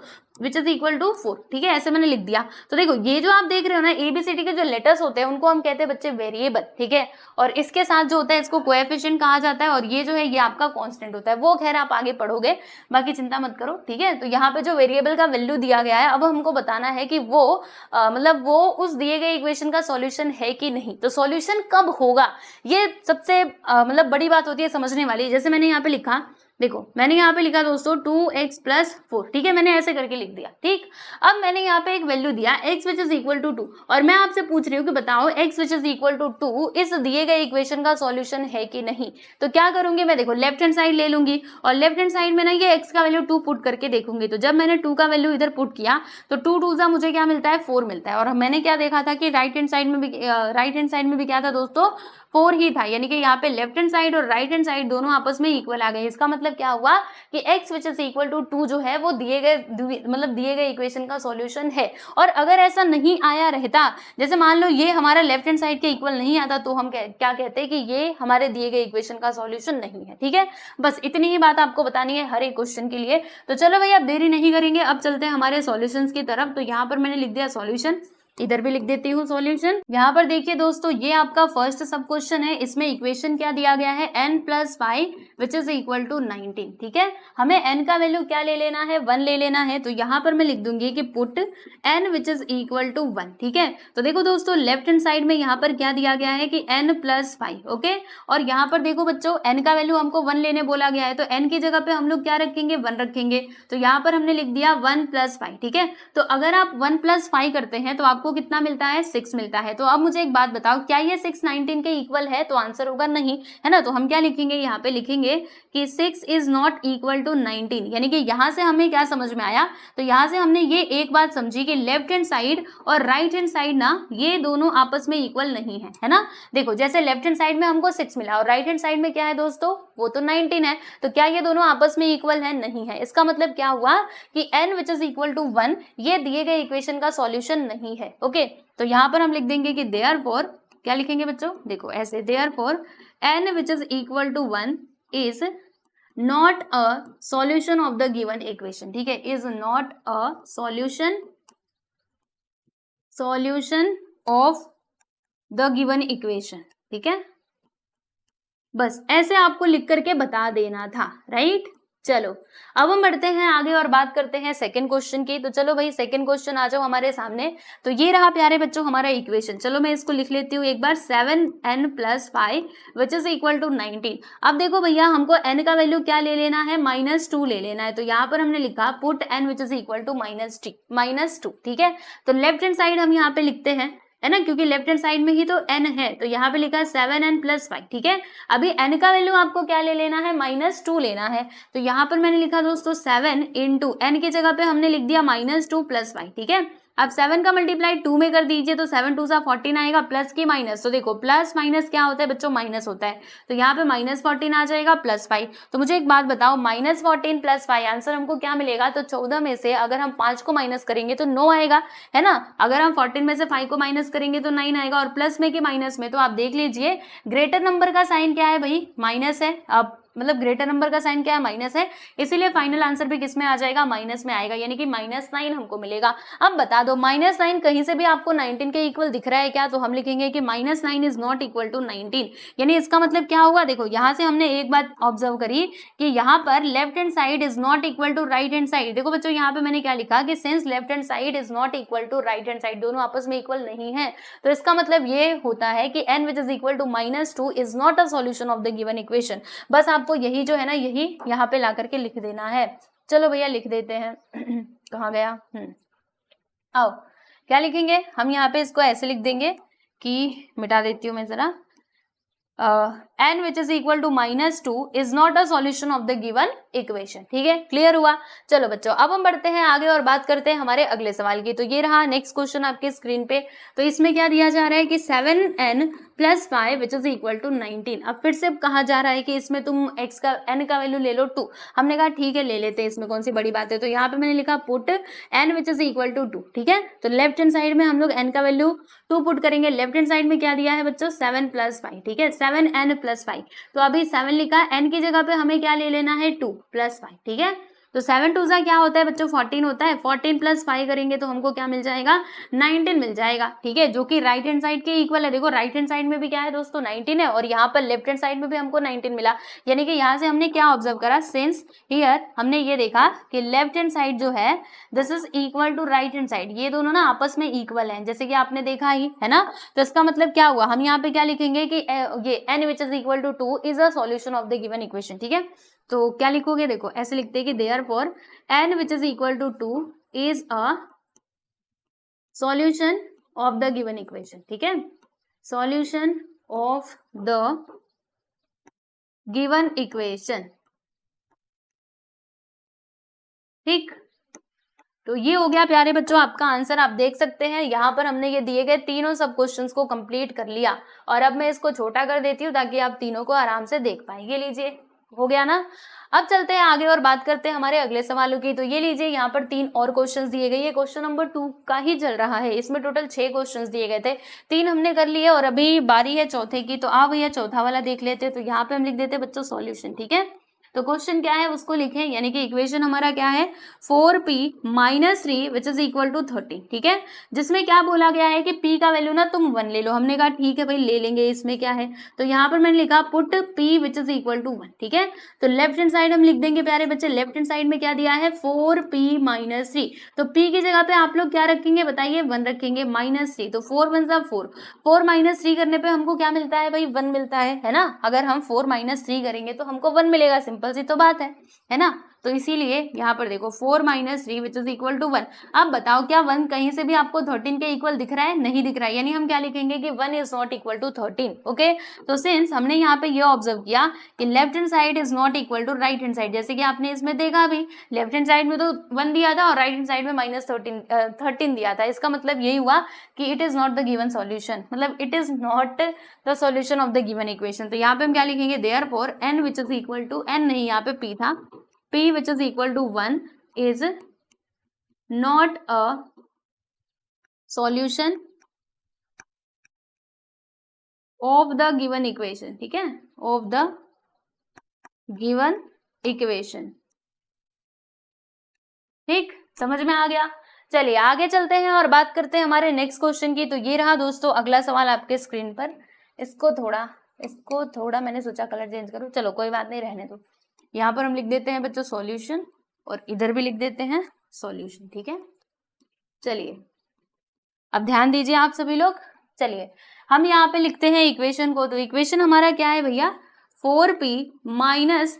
विच इज इक्वल टू 4, ठीक है, ऐसे मैंने लिख दिया। तो देखो ये जो आप देख रहे हो ना, ABCD के जो लेटर्स होते हैं उनको हम कहते हैं बच्चे वेरिएबल, ठीक है, और इसके साथ जो होता है इसको कोएफिशिएंट कहा जाता है, और ये जो है ये आपका कांस्टेंट होता है, वो खैर आप आगे पढ़ोगे, बाकी चिंता मत करो, ठीक है। तो यहाँ पे जो वेरिएबल का वैल्यू दिया गया है, अब हमको बताना है कि वो मतलब वो उस दिए गए इक्वेशन का सॉल्यूशन है कि नहीं। तो सॉल्यूशन कब होगा, ये सबसे मतलब बड़ी बात होती है समझने वाली। जैसे मैंने यहाँ पे लिखा, देखो मैंने यहाँ पे लिखा दोस्तों 2x + 4, ठीक है, मैंने ऐसे करके लिख दिया, ठीक। अब मैंने यहाँ पे एक वैल्यू दिया x which is equal to 2, और मैं आपसे पूछ रही हूँ कि बताओ x which is equal to 2 इस दिए गए इक्वेशन का सॉल्यूशन है कि नहीं। तो क्या करूंगी मैं, देखो लेफ्ट हैंड साइड ले लूंगी, और लेफ्ट हैंड साइड में ना ये x का वैल्यू 2 पुट करके देखूंगी। तो जब मैंने 2 का वैल्यू इधर पुट किया तो 2 2 जा मुझे क्या मिलता है, 4 मिलता है। और मैंने क्या देखा था कि राइट हैंड साइड में भी क्या था दोस्तों, 4 ही था, यानी कि यहाँ पे लेफ्ट हैंड साइड और राइट हैंड साइड दोनों आपस में इक्वल आ गए। इसका मतलब क्या हुआ कि x which is equal to 2 जो है वो दिए गए इक्वेशन का सॉल्यूशन है। और अगर ऐसा नहीं आया रहता, जैसे मान लो ये हमारा लेफ्ट हैंड साइड के इक्वल नहीं आता, तो हम क्या कहते हैं कि ये हमारे दिए गए इक्वेशन का सॉल्यूशन नहीं है, ठीक है। बस इतनी ही बात आपको बतानी है हर एक क्वेश्चन के लिए। तो चलो भैया अब देरी नहीं करेंगे, अब चलते हैं हमारे सॉल्यूशंस की तरफ। तो यहाँ पर मैंने लिख दिया सॉल्यूशन, इधर भी लिख देती हूँ सॉल्यूशन। यहाँ पर देखिए दोस्तों, ये आपका फर्स्ट सब क्वेश्चन है, इसमें इक्वेशन क्या दिया गया है, n + 5 which is equal to 19, ठीक है। हमें n का वैल्यू क्या ले लेना है, 1 ले लेना है। तो यहाँ पर मैं लिख दूंगी कि put n which is equal to 1, ठीक है। तो देखो दोस्तों लेफ्ट हैंड साइड में यहाँ पर क्या दिया गया है कि n + 5, ओके। और यहाँ पर देखो बच्चों n का वैल्यू हमको 1 लेने बोला गया है, तो n की जगह पे हम लोग क्या रखेंगे, 1 रखेंगे। तो यहाँ पर हमने लिख दिया 1 + 5, ठीक है। तो अगर आप 1 + 5 करते हैं तो आपको कितना मिलता है, 6 मिलता है। तो अब मुझे एक बात बताओ, क्या ये 6 19 के इक्वल है, तो आंसर होगा नहीं, है ना। तो हम क्या लिखेंगे, यहाँ पे लिखेंगे कि 6 इज नॉट इक्वल टू 19, यानी कि यहाँ से हमें क्या समझ में आया, तो यहाँ से हमने ये एक बात समझी कि लेफ्ट हैंड साइड और राइट हैंड साइड ना ये दोनों आपस में इक्वल नहीं है ना। देखो जैसे लेफ्ट हैंड साइड में हमको 6 मिला और राइट हैंड साइड में क्या है दोस्तों, वो तो 19 है। तो क्या ये दोनों आपस में इक्वल है, नहीं है। इसका मतलब क्या हुआ कि n which is equal to 1 ये दिए गए इक्वेशन का सॉल्यूशन नहीं है, ओके। तो यहाँ पर हम लिख देंगे कि देयरफॉर, क्या लिखेंगे बच्चों, देखो ऐसे, therefore n which is equal to 1 is not a solution of the given equation, ठीक है, is not a solution of the given equation, ठीक है। बस ऐसे आपको लिख करके बता देना था, राइट। चलो अब हम बढ़ते हैं आगे और बात करते हैं सेकंड क्वेश्चन की। तो चलो भाई सेकंड क्वेश्चन आ जाओ हमारे सामने। तो ये रहा प्यारे बच्चों हमारा इक्वेशन। चलो मैं इसको लिख लेती हूँ एक बार, 7n + 5 which is equal to 19। अब देखो भैया हमको n का वैल्यू क्या ले लेना है, -2 ले लेना है। तो यहाँ पर हमने लिखा put n which is equal to -2, ठीक है। तो लेफ्ट हैंड साइड हम यहाँ पे लिखते हैं, है ना, क्योंकि लेफ्ट हैंड साइड में ही तो n है। तो यहाँ पे लिखा है 7n + 5, ठीक है। अभी n का वैल्यू आपको क्या ले लेना है, -2 लेना है। तो यहाँ पर मैंने लिखा दोस्तों 7 × n की जगह पे हमने लिख दिया -2 + 5, ठीक है। अब 7 का मल्टीप्लाई 2 में कर दीजिए तो 7 2 सा 14 आएगा, प्लस की माइनस। तो देखो प्लस माइनस क्या होता है बच्चों, माइनस होता है। तो यहाँ पे -14 आ जाएगा +5। तो मुझे एक बात बताओ, -14 + 5 आंसर हमको क्या मिलेगा, तो 14 में से अगर हम 5 को माइनस करेंगे तो 9 आएगा, है ना। अगर हम 14 में से 5 को माइनस करेंगे तो 9 आएगा, और प्लस में कि माइनस में। तो आप देख लीजिए ग्रेटर नंबर का साइन क्या है भाई, माइनस है। अब मतलब ग्रेटर नंबर का साइन क्या है, माइनस है, इसीलिए फाइनल आंसर भी किस में आ जाएगा, माइनस में आएगा, यानी कि -9 हमको मिलेगा। अब बता दो -9 कहीं से भी आपको 19 के इक्वल दिख रहा है क्या, तो हम लिखेंगे कि -9 इज नॉट इक्वल टू 19, यानी इसका मतलब क्या होगा, देखो यहाँ से हमने एक बात ऑब्जर्व करी कि यहाँ पर left hand side is not equal to right hand side. देखो बच्चों यहाँ पे मैंने क्या लिखा कि since left hand side is not equal to right hand side, दोनों आपस में इक्वल नहीं है, तो इसका मतलब ये होता है कि n which is equal to -2 is not a solution of the given equation. बस आपको यही जो है ना, यही यहाँ पे ला करके लिख देना है। चलो भैया लिख देते हैं कहाँ गया, आओ क्या लिखेंगे हम यहाँ पे, इसको ऐसे लिख देंगे कि मिटा देती हूँ मैं जरा, n which is equal to -2 is not a solution of the given equation। ठीक है, क्लियर हुआ। चलो बच्चों अब हम बढ़ते हैं आगे और बात करते हैं हमारे अगले सवाल की। तो ये रहा नेक्स्ट क्वेश्चन आपके स्क्रीन पे। तो इसमें क्या दिया जा रहा है कि 7n + 5 which is equal to 19। अब फिर से कहा जा रहा है कि इसमें तुम x का n का वैल्यू ले लो 2। हमने कहा ठीक है ले लेते हैं, इसमें कौन सी बड़ी बात है। तो यहाँ पे मैंने लिखा put n which is equal to 2। ठीक है, तो लेफ्ट हैंड साइड में हम लोग n का वैल्यू 2 पुट करेंगे, लेफ्ट हैंड साइड में क्या दिया है बच्चों 7 + 5। ठीक है, 7n + 5, तो अभी 7 लिखा है, n की जगह पे हमें क्या ले लेना है 2 + 5। ठीक है, तो 7 2 क्या होता है बच्चों 14 होता है, 14 + 5 करेंगे तो हमको क्या मिल जाएगा 19 मिल जाएगा। ठीक है, जो कि राइट हैंड साइड के इक्वल है। देखो राइट हैंड साइड में भी क्या है दोस्तों 19 है, और यहाँ पर लेफ्ट हैंड साइड में भी हमको 19 मिला, यानी कि यहाँ से हमने क्या ऑब्जर्व करा, सिंस हियर हमने ये देखा कि लेफ्ट हैंड साइड जो है this is equal to right hand side, ये दोनों ना आपस में इक्वल है, जैसे कि आपने देखा ही है ना। तो इसका मतलब क्या हुआ, हम यहाँ पे क्या लिखेंगे कि ये n which is equal to 2 is a solution of the given equation. ठीक है, तो क्या लिखोगे, देखो ऐसे लिखते हैं कि therefore n which is equal to 2 is a solution of the given equation। ठीक है, solution of the given equation। ठीक, तो ये हो गया प्यारे बच्चों आपका आंसर। आप देख सकते हैं यहाँ पर हमने ये दिए गए तीनों सब क्वेश्चंस को कंप्लीट कर लिया, और अब मैं इसको छोटा कर देती हूँ ताकि आप तीनों को आराम से देख पाए। ये लीजिए हो गया ना। अब चलते हैं आगे और बात करते हैं हमारे अगले सवालों की। तो ये लीजिए यहाँ पर 3 और क्वेश्चंस दिए गए, ये क्वेश्चन नंबर 2 का ही चल रहा है। इसमें टोटल 6 क्वेश्चंस दिए गए थे, 3 हमने कर लिए और अभी बारी है चौथे की। तो आप भैया चौथा वाला देख लेते हैं। तो यहाँ पे हम लिख देते हैं बच्चों सॉल्यूशन। ठीक है, तो क्वेश्चन क्या है उसको लिखें, यानी कि इक्वेशन हमारा क्या है 4p - 3 which is equal to 30। ठीक है, जिसमें क्या बोला गया है कि p का वैल्यू ना तुम 1 ले लो। हमने कहा ठीक है भाई ले लेंगे, इसमें क्या है। तो यहाँ पर मैंने लिखा put p which is equal to 1। ठीक है, तो लेफ्ट हैंड साइड हम लिख देंगे प्यारे बच्चे, लेफ्ट हैंड साइड में क्या दिया है 4p - 3, तो p की जगह पे आप लोग क्या रखेंगे बताइए 1 रखेंगे, -3, तो 4 1 सा 4, 4 - 3 करने पे हमको क्या मिलता है भाई 1 मिलता है ना। अगर हम 4 - 3 करेंगे तो हमको 1 मिलेगा, सिंपल सी तो बात है ना। तो इसीलिए यहाँ पर देखो 4 - 3 विच इज इक्वल टू 1। अब बताओ क्या 1 कहीं से भी आपको 13 के इक्वल दिख रहा है, नहीं दिख रहा है, यानी हम क्या लिखेंगे कि 1 is not equal to 13। Okay, तो सिंस हमने यहाँ पे ये ऑब्जर्व किया कि left hand side is not equal to right hand side, जैसे कि आपने इसमें देखा भी लेफ्ट हैंड साइड में तो 1 दिया था और राइट हैंड साइड में -13 दिया था। इसका मतलब यही हुआ कि it is not the given solution, मतलब it is not the solution of the given equation. तो यहाँ पे हम क्या लिखेंगे therefore n which is equal to n नहीं, यहाँ पे p था, p which is equal to 1 is not a solution of the given equation। ठीक है, of the given equation। ठीक, समझ में आ गया। चलिए आगे चलते हैं और बात करते हैं हमारे नेक्स्ट क्वेश्चन की। तो ये रहा दोस्तों अगला सवाल आपके स्क्रीन पर। इसको थोड़ा मैंने सोचा कलर चेंज करूं, चलो कोई बात नहीं रहने दो। यहाँ पर हम लिख देते हैं बच्चों सॉल्यूशन और इधर भी लिख देते हैं सॉल्यूशन। ठीक है, चलिए अब ध्यान दीजिए आप सभी लोग। चलिए हम यहाँ पे लिखते हैं इक्वेशन को। तो इक्वेशन हमारा क्या है भैया 4p -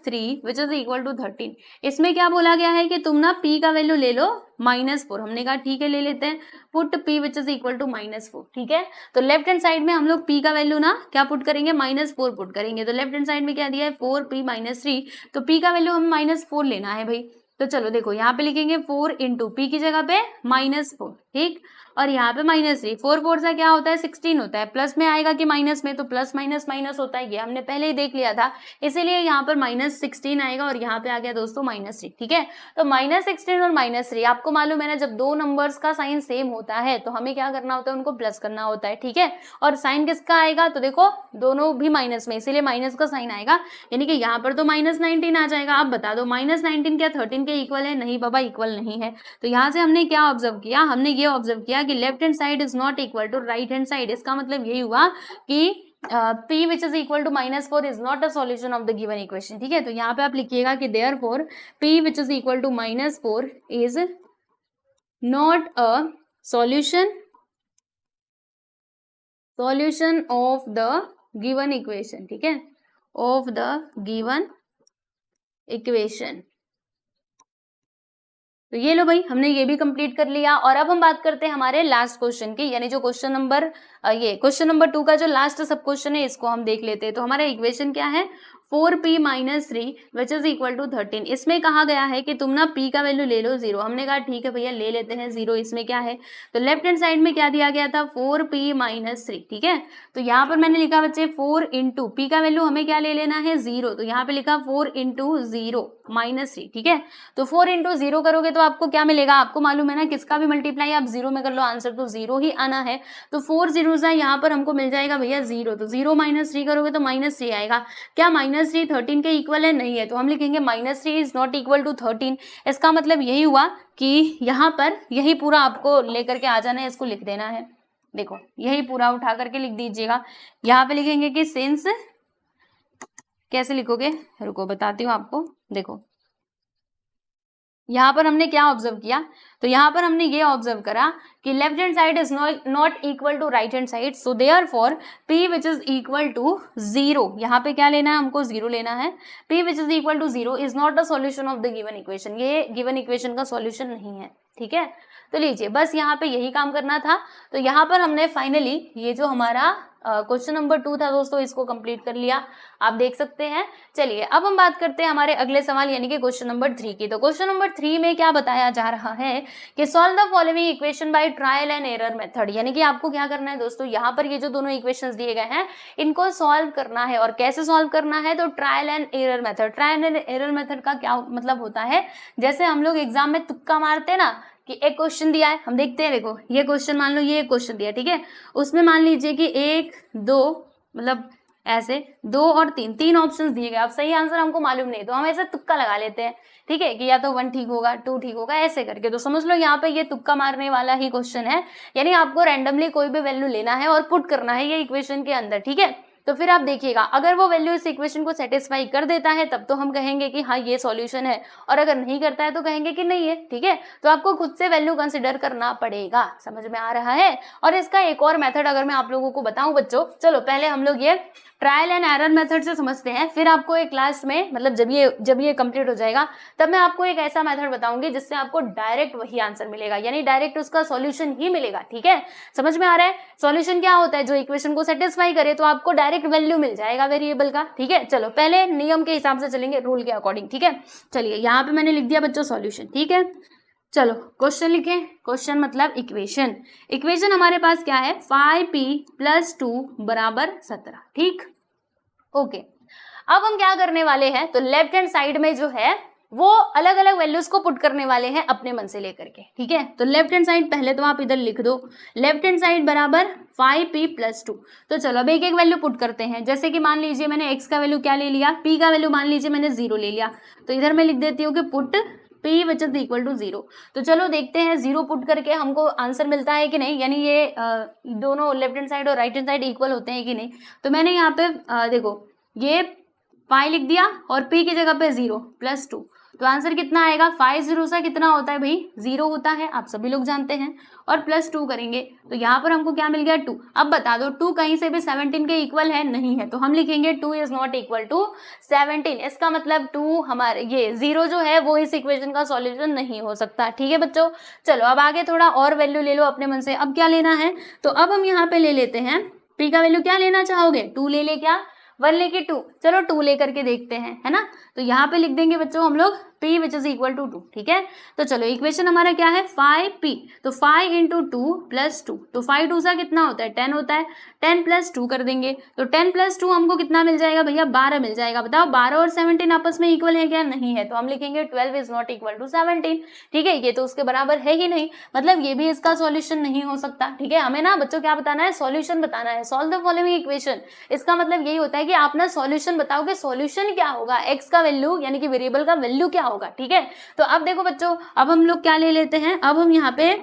3 which is equal to 13। इसमें क्या बोला गया है कि तुम ना p का वैल्यू ले लो -4। हमने कहा ठीक है ले लेते हैं, put p which is equal to -4। ठीक है, तो लेफ्ट हैंड साइड में हम लोग p का वैल्यू ना क्या पुट करेंगे -4 पुट करेंगे। तो लेफ्ट हैंड साइड में क्या दिया है 4p - 3, तो p का वैल्यू हम -4 लेना है भाई। तो चलो देखो यहाँ पे लिखेंगे 4 इंटू p की जगह पे -4। ठीक। और यहाँ पे -3, 4 4 सा क्या होता है 16 होता है, प्लस में आएगा कि माइनस में, तो प्लस माइनस माइनस होता है, ये हमने पहले ही देख लिया था, इसीलिए यहाँ पर -16 आएगा और यहाँ पे आ गया दोस्तों -3, ठीक है। तो -16 और -3 आपको मालूम है ना, जब दो नंबर्स का साइन सेम होता है तो हमें क्या करना होता है, उनको प्लस करना होता है, ठीक है। और साइन किसका आएगा, तो देखो दोनों भी माइनस में, इसीलिए माइनस का साइन आएगा, यानी कि यहाँ पर तो -19 आ जाएगा। अब बता दो -19 क्या 13 के इक्वल है, नहीं बाबा इक्वल नहीं है। तो यहाँ से हमने क्या ऑब्जर्व किया, हमने ये ऑब्जर्व किया कि left hand side is not equal to right hand side. इसका मतलब यही हुआ कि p which is equal to -4 is not a solution of the given equation, ठीक है। तो यहाँ पे आप लिखिएगा कि therefore p which is equal to -4 is not a solution of the given equation, ठीक है, of the given equation। तो ये लो भाई, हमने ये भी कंप्लीट कर लिया। और अब हम बात करते हैं हमारे लास्ट क्वेश्चन की, यानी जो क्वेश्चन नंबर 2 का जो लास्ट सब क्वेश्चन है, इसको हम देख लेते हैं। तो हमारा इक्वेशन क्या है, 4p - 3 which is equal to 13। इसमें कहा गया है कि तुम ना p का वैल्यू ले लो 0। हमने कहा ठीक है भैया ले लेते हैं 0, इसमें क्या है। तो लेफ्ट हैंड साइड में क्या दिया गया था, 4p - 3, ठीक है। तो यहाँ पर मैंने लिखा बच्चे 4 इंटू p का वैल्यू हमें क्या ले लेना है 0, तो यहाँ पे लिखा 4 इंटू 0 -3, ठीक है। तो 4 इंटू 0 करोगे तो आपको क्या मिलेगा, आपको मालूम है ना, किसका भी मल्टीप्लाई आप 0 में कर लो, आंसर तो 0 ही आना है। तो 4 0 यहाँ पर हमको मिल जाएगा भैया 0, तो 0 - 3 करोगे तो -3 आएगा। क्या -3 13 के इक्वल है, नहीं है, तो हम लिखेंगे -3 इज नॉट इक्वल टू 13। इसका मतलब यही हुआ कि यहाँ पर यही पूरा आपको लेकर के आ जाना है, इसको लिख देना है। देखो यही पूरा उठा करके लिख दीजिएगा। यहाँ पे लिखेंगे कि सिंस, कैसे लिखोगे, रुको बताती हूँ आपको। देखो यहाँ पर हमने क्या ऑब्जर्व किया, तो यहाँ पर हमने ये ऑब्जर्व करा कि left hand side is not equal to right hand side, so therefore p which is equal to 0, यहाँ पे क्या लेना है हमको 0 लेना है। p which is equal to 0 is not the solution of the given equation, ये गिवन इक्वेशन का सॉल्यूशन नहीं है, ठीक है। तो लीजिए बस यहाँ पे यही काम करना था। तो यहाँ पर हमने फाइनली ये जो हमारा क्वेश्चन नंबर 2 था दोस्तों, इसको कंप्लीट कर लिया, आप देख सकते हैं। चलिए अब हम बात करते हैं हमारे अगले सवाल यानी कि क्वेश्चन नंबर 3 की। तो क्वेश्चन नंबर 3 में क्या बताया जा रहा है कि solve the following equation by trial and error method, यानी कि आपको क्या करना है दोस्तों, यहाँ पर ये जो दोनों इक्वेशंस दिए गए हैं इनको सॉल्व करना है। और कैसे सॉल्व करना है, तो trial and error method. Trial and error method का क्या मतलब होता है, जैसे हम लोग एग्जाम में तुक्का मारते हैं ना, कि एक क्वेश्चन दिया है, हम देखते हैं, देखो ये क्वेश्चन मान लो, ये एक क्वेश्चन दिया, ठीक है, उसमें मान लीजिए कि 1 2 मतलब ऐसे 2 और 3 ऑप्शंस दिए गए। अब सही आंसर हमको मालूम नहीं, तो हम ऐसे तुक्का लगा लेते हैं, ठीक है, कि या तो 1 ठीक होगा, 2 ठीक होगा, ऐसे करके। तो समझ लो यहाँ पे ये तुक्का मारने वाला ही क्वेश्चन है, यानी आपको रैंडमली कोई भी वैल्यू लेना है और पुट करना है ये इक्वेशन के अंदर, ठीक है। तो फिर आप देखिएगा, अगर वो वैल्यू इस इक्वेशन को सेटिस्फाई कर देता है तब तो हम कहेंगे कि हाँ ये सॉल्यूशन है, और अगर नहीं करता है तो कहेंगे कि नहीं है, ठीक है। तो आपको खुद से वैल्यू कंसिडर करना पड़ेगा, समझ में आ रहा है। और इसका एक और मेथड अगर मैं आप लोगों को बताऊं बच्चों, चलो पहले हम लोग ये ट्रायल एंड एरर मेथड से समझते हैं, फिर आपको एक क्लास में, मतलब जब ये कंप्लीट हो जाएगा तब मैं आपको एक ऐसा मेथड बताऊंगी जिससे आपको डायरेक्ट वही आंसर मिलेगा, यानी डायरेक्ट उसका सॉल्यूशन ही मिलेगा, ठीक है। समझ में आ रहा है, सॉल्यूशन क्या होता है, जो इक्वेशन को सेटिस्फाई करे तो आपको डायरेक्ट वैल्यू मिल जाएगा वेरिएबल का, ठीक है। चलो पहले नियम के हिसाब से चलेंगे, रूल के अकॉर्डिंग, ठीक है। चलिए यहाँ पे मैंने लिख दिया बच्चों सॉल्यूशन, ठीक है। चलो क्वेश्चन लिखें, क्वेश्चन मतलब इक्वेशन। इक्वेशन हमारे पास क्या है, 5p + 2 = 17, ठीक, ओके। अब हम क्या करने वाले हैं, तो लेफ्ट हैंड साइड में जो है वो अलग अलग वैल्यूज को पुट करने वाले हैं अपने मन से लेकर के, ठीक है। तो लेफ्ट हैंड साइड पहले तो आप इधर लिख दो, लेफ्ट हैंड साइड बराबर 5p + 2। तो चलो अब एक एक वैल्यू पुट करते हैं, जैसे कि मान लीजिए मैंने x का वैल्यू क्या ले लिया, p का वैल्यू मान लीजिए मैंने 0 ले लिया, तो इधर मैं लिख देती हूँ कि put p which is equal to 0। तो चलो देखते हैं 0 पुट करके हमको आंसर मिलता है कि नहीं, यानी ये दोनों लेफ्ट हैंड साइड और राइट हैंड साइड इक्वल होते हैं कि नहीं। तो मैंने यहाँ पे देखो ये पाई लिख दिया और p की जगह पे 0 + 2, तो आंसर कितना आएगा, 5 0 सा कितना होता है भाई, 0 होता है, आप सभी लोग जानते हैं, और +2 करेंगे तो यहाँ पर हमको क्या मिल गया 2। अब बता दो 2 कहीं से भी 17 के इक्वल है, नहीं है, तो हम लिखेंगे 2 इज नॉट इक्वल टू 17। इसका मतलब 2 हमारे ये 0 जो है वो इस इक्वेशन का सॉल्यूशन नहीं हो सकता, ठीक है बच्चों। चलो अब आगे थोड़ा और वैल्यू ले लो अपने मन से। अब क्या लेना है, तो अब हम यहाँ पे ले लेते हैं p का वैल्यू, क्या लेना चाहोगे, 2 ले ले, क्या 1 लेके 2, चलो 2 लेकर के देखते हैं, है ना। तो यहाँ पे लिख देंगे बच्चों हम लोग p which is equal to 2, ठीक है। तो चलो इक्वेशन हमारा क्या है 5p, तो 5 इंटू 2 प्लस 2, तो 5 2 सा कितना होता है 10 होता है, 10 प्लस 2 कर देंगे तो 10 प्लस 2 हमको कितना मिल जाएगा भैया 12 मिल जाएगा। बताओ 12 और 17 आपस में इक्वल है क्या, नहीं है, तो हम लिखेंगे 12 इज नॉट इक्वल टू 17, ठीक है, ये तो उसके बराबर है ही नहीं, मतलब ये भी इसका सॉल्यूशन नहीं हो सकता, ठीक है। हमें ना बच्चों क्या बताना है, सॉल्यूशन बताना है, सॉल्व द फॉलोइंग इक्वेशन। इसका मतलब यही होता है कि आप ना सॉल्यूशन बताओगे, सॉल्यूशन क्या होगा, एक्स का वैल्यू यानी कि वेरिएबल का वैल्यू क्या होगा, ठीक है। तो अब देखो बच्चों, अब हम लोग क्या ले लेते हैं, अब हम यहाँ पे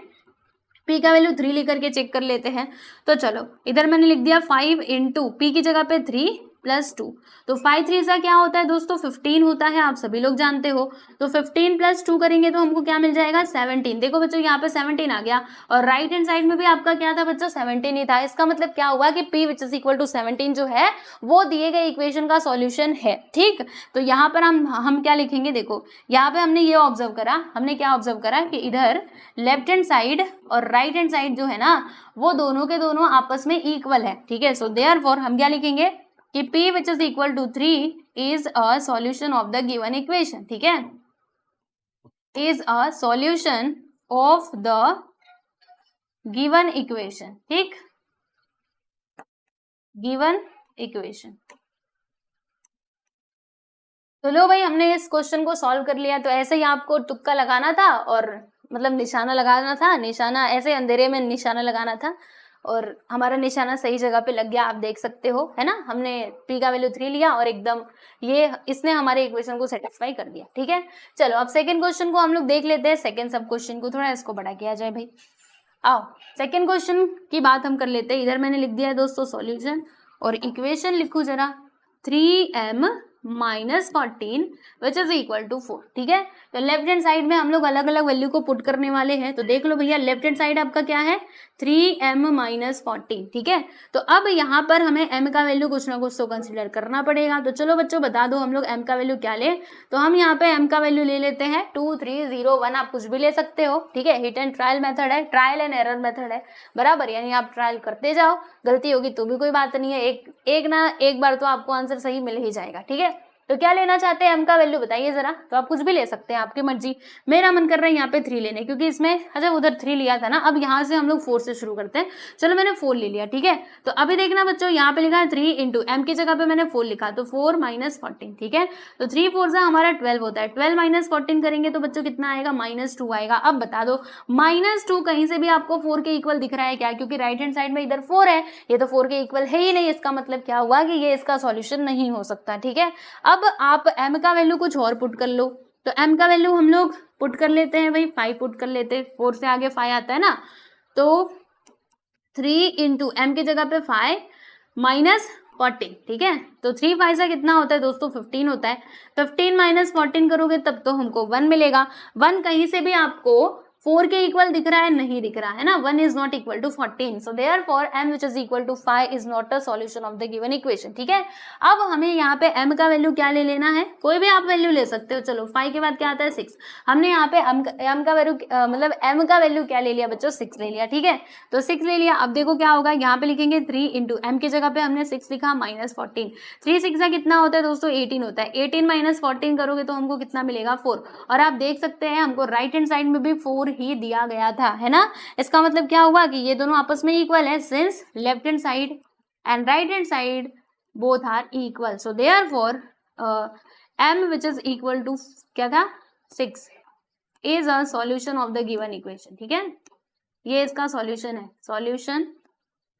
p का वैल्यू 3 लेकर के चेक कर लेते हैं। तो चलो इधर मैंने लिख दिया 5 इंटू पी की जगह पे 3 प्लस 2, तो 5 3 सा क्या होता है दोस्तों 15 होता है, आप सभी लोग जानते हो। तो 15 प्लस 2 करेंगे तो हमको क्या मिल जाएगा 17। देखो बच्चों यहाँ पे 17 आ गया, और राइट हैंड साइड में भी आपका क्या था बच्चों 17 ही था। इसका मतलब क्या हुआ कि p which is equal to 17 जो है वो दिए गए इक्वेशन का सॉल्यूशन है, ठीक। तो यहाँ पर हम क्या लिखेंगे, देखो यहाँ पे हमने ये ऑब्जर्व करा, हमने क्या ऑब्जर्व करा कि इधर लेफ्ट हैंड साइड और राइट हैंड साइड जो है ना वो दोनों के दोनों आपस में इक्वल है, ठीक है। सो देयरफॉर हम क्या लिखेंगे कि p which is equal to 3 is a solution of the given equation, ठीक है, is a solution of the given equation, ठीक, गिवन इक्वेशन। तो लो भाई हमने इस क्वेश्चन को सॉल्व कर लिया। तो ऐसे ही आपको तुक्का लगाना था और मतलब निशाना लगाना था, निशाना ऐसे अंधेरे में निशाना लगाना था, और हमारा निशाना सही जगह पे लग गया, आप देख सकते हो, है ना। हमने p का वैल्यू 3 लिया और एकदम ये इसने हमारे इक्वेशन को सेटिस्फाई कर दिया, ठीक है। चलो अब सेकंड क्वेश्चन को हम लोग देख लेते हैं, सेकंड सब क्वेश्चन को थोड़ा इसको बड़ा किया जाए भाई। आओ सेकंड क्वेश्चन की बात हम कर लेते हैं। इधर मैंने लिख दिया है दोस्तों सॉल्यूशन, और इक्वेशन लिखू जरा 3m minus 14 which is equal to 4, ठीक है। तो लेफ्ट हैंड साइड में हम लोग अलग अलग वैल्यू को पुट करने वाले हैं। तो देख लो भैया लेफ्ट हैंड साइड आपका क्या है 3m माइनस 14, ठीक है। तो अब यहाँ पर हमें m का वैल्यू कुछ ना कुछ तो कंसिडर करना पड़ेगा। तो चलो बच्चों बता दो हम लोग m का वैल्यू क्या ले। तो हम यहाँ पे m का वैल्यू ले लेते हैं 2 3 0 1, आप कुछ भी ले सकते हो, ठीक है। हिट एंड ट्रायल मेथड है, ट्रायल एंड एरर मेथड है, बराबर, यानी आप ट्रायल करते जाओ, गलती होगी तो भी कोई बात नहीं है, एक बार तो आपको आंसर सही मिल ही जाएगा, ठीक है। तो क्या लेना चाहते हैं m का वैल्यू बताइए जरा। तो आप कुछ भी ले सकते हैं, आपकी मर्जी। मेरा मन कर रहा है यहाँ पे 3 लेने, क्योंकि इसमें अच्छा उधर 3 लिया था ना, अब यहाँ से हम लोग 4 से शुरू करते हैं। चलो मैंने 4 ले लिया, ठीक है। तो अभी देखना बच्चों यहाँ पे लिखा है 3 इंटू एम की जगह पे मैंने 4 लिखा, तो 4 माइनस 14, ठीक है। तो 3 4 से हमारा 12 होता है, 12 माइनस 14 करेंगे तो बच्चों कितना आएगा -2 आएगा। अब बता दो -2 कहीं से भी आपको 4 के इक्वल दिख रहा है क्या, क्योंकि राइट हैंड साइड में इधर 4 है, ये तो 4 के इक्वल है ही नहीं। इसका मतलब क्या हुआ कि ये इसका सॉल्यूशन नहीं हो सकता, ठीक है। अब आप m का वैल्यू कुछ और पुट कर लो। तो m का वैल्यू हम लोग पुट कर लेते हैं भाई, 5 पुट कर लेते हैं, 4 से आगे 5 आता है ना। तो 3 इंटू एम की जगह पे 5 माइनस 14, ठीक है। तो 3 5 से कितना होता है दोस्तों 15 होता है। 15 माइनस 14 करोगे तब तो हमको 1 मिलेगा। 1 कहीं से भी आपको 4 के इक्वल दिख रहा है, नहीं दिख रहा है ना, 1 is not equal to 14, so therefore m which is equal to 5 is not a solution of the given equation, ठीक है। अब हमें यहाँ पे m का वैल्यू क्या ले लेना है, कोई भी आप वैल्यू ले सकते हो। चलो 5 के बाद क्या आता है 6, हमने यहाँ पे m का वैल्यू मतलब m का वैल्यू क्या ले लिया बच्चों 6 ले लिया, ठीक है। तो 6 ले लिया। अब देखो क्या होगा, यहाँ पे लिखेंगे 3 इंटू एम की जगह पे हमने 6 लिखा माइनस 14, 3 6 कितना होता है दोस्तों 18 होता है। 18 माइनस 14 करोगे तो हमको कितना मिलेगा 4, और आप देख सकते हैं हमको राइट हैंड साइड में भी 4 ही दिया गया था, है ना। इसका मतलब क्या हुआ कि ये दोनों आपस में इक्वल है, since left hand side and right hand side both are equal, so therefore m which is equal to क्या था 6 is a solution of the given equation, ठीक है। ये इसका सॉल्यूशन है, solution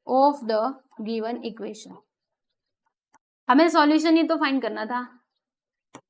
of the given equation. हमें सॉल्यूशन ही तो फाइंड करना था,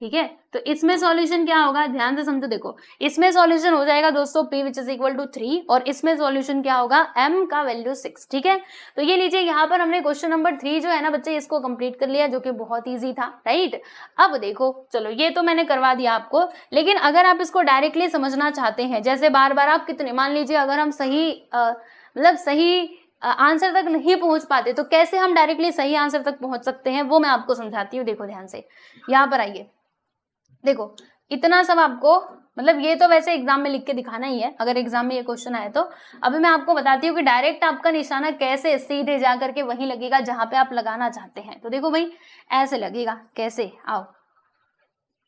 ठीक है। तो इसमें सॉल्यूशन क्या होगा, ध्यान से समझो। देखो इसमें सॉल्यूशन हो जाएगा दोस्तों p which is equal to 3, और इसमें सॉल्यूशन क्या होगा m का वैल्यू 6, ठीक है। तो ये लीजिए यहाँ पर हमने क्वेश्चन नंबर 3 जो है ना बच्चे इसको कंप्लीट कर लिया, जो कि बहुत इजी था, राइट। अब देखो चलो ये तो मैंने करवा दिया आपको, लेकिन अगर आप इसको डायरेक्टली समझना चाहते हैं, जैसे बार बार आप कितने, मान लीजिए अगर हम सही मतलब सही आंसर तक नहीं पहुंच पाते तो कैसे हम डायरेक्टली सही आंसर तक पहुंच सकते हैं, वो मैं आपको समझाती हूँ। देखो ध्यान से यहाँ पर आइए, देखो इतना सब आपको मतलब ये तो वैसे एग्जाम में लिख के दिखाना ही है, अगर एग्जाम में ये क्वेश्चन आए तो। अभी मैं आपको बताती हूँ कि डायरेक्ट आपका निशाना कैसे सीधे जा करके वहीं लगेगा जहां पे आप लगाना चाहते हैं। तो देखो भाई ऐसे लगेगा, कैसे, आओ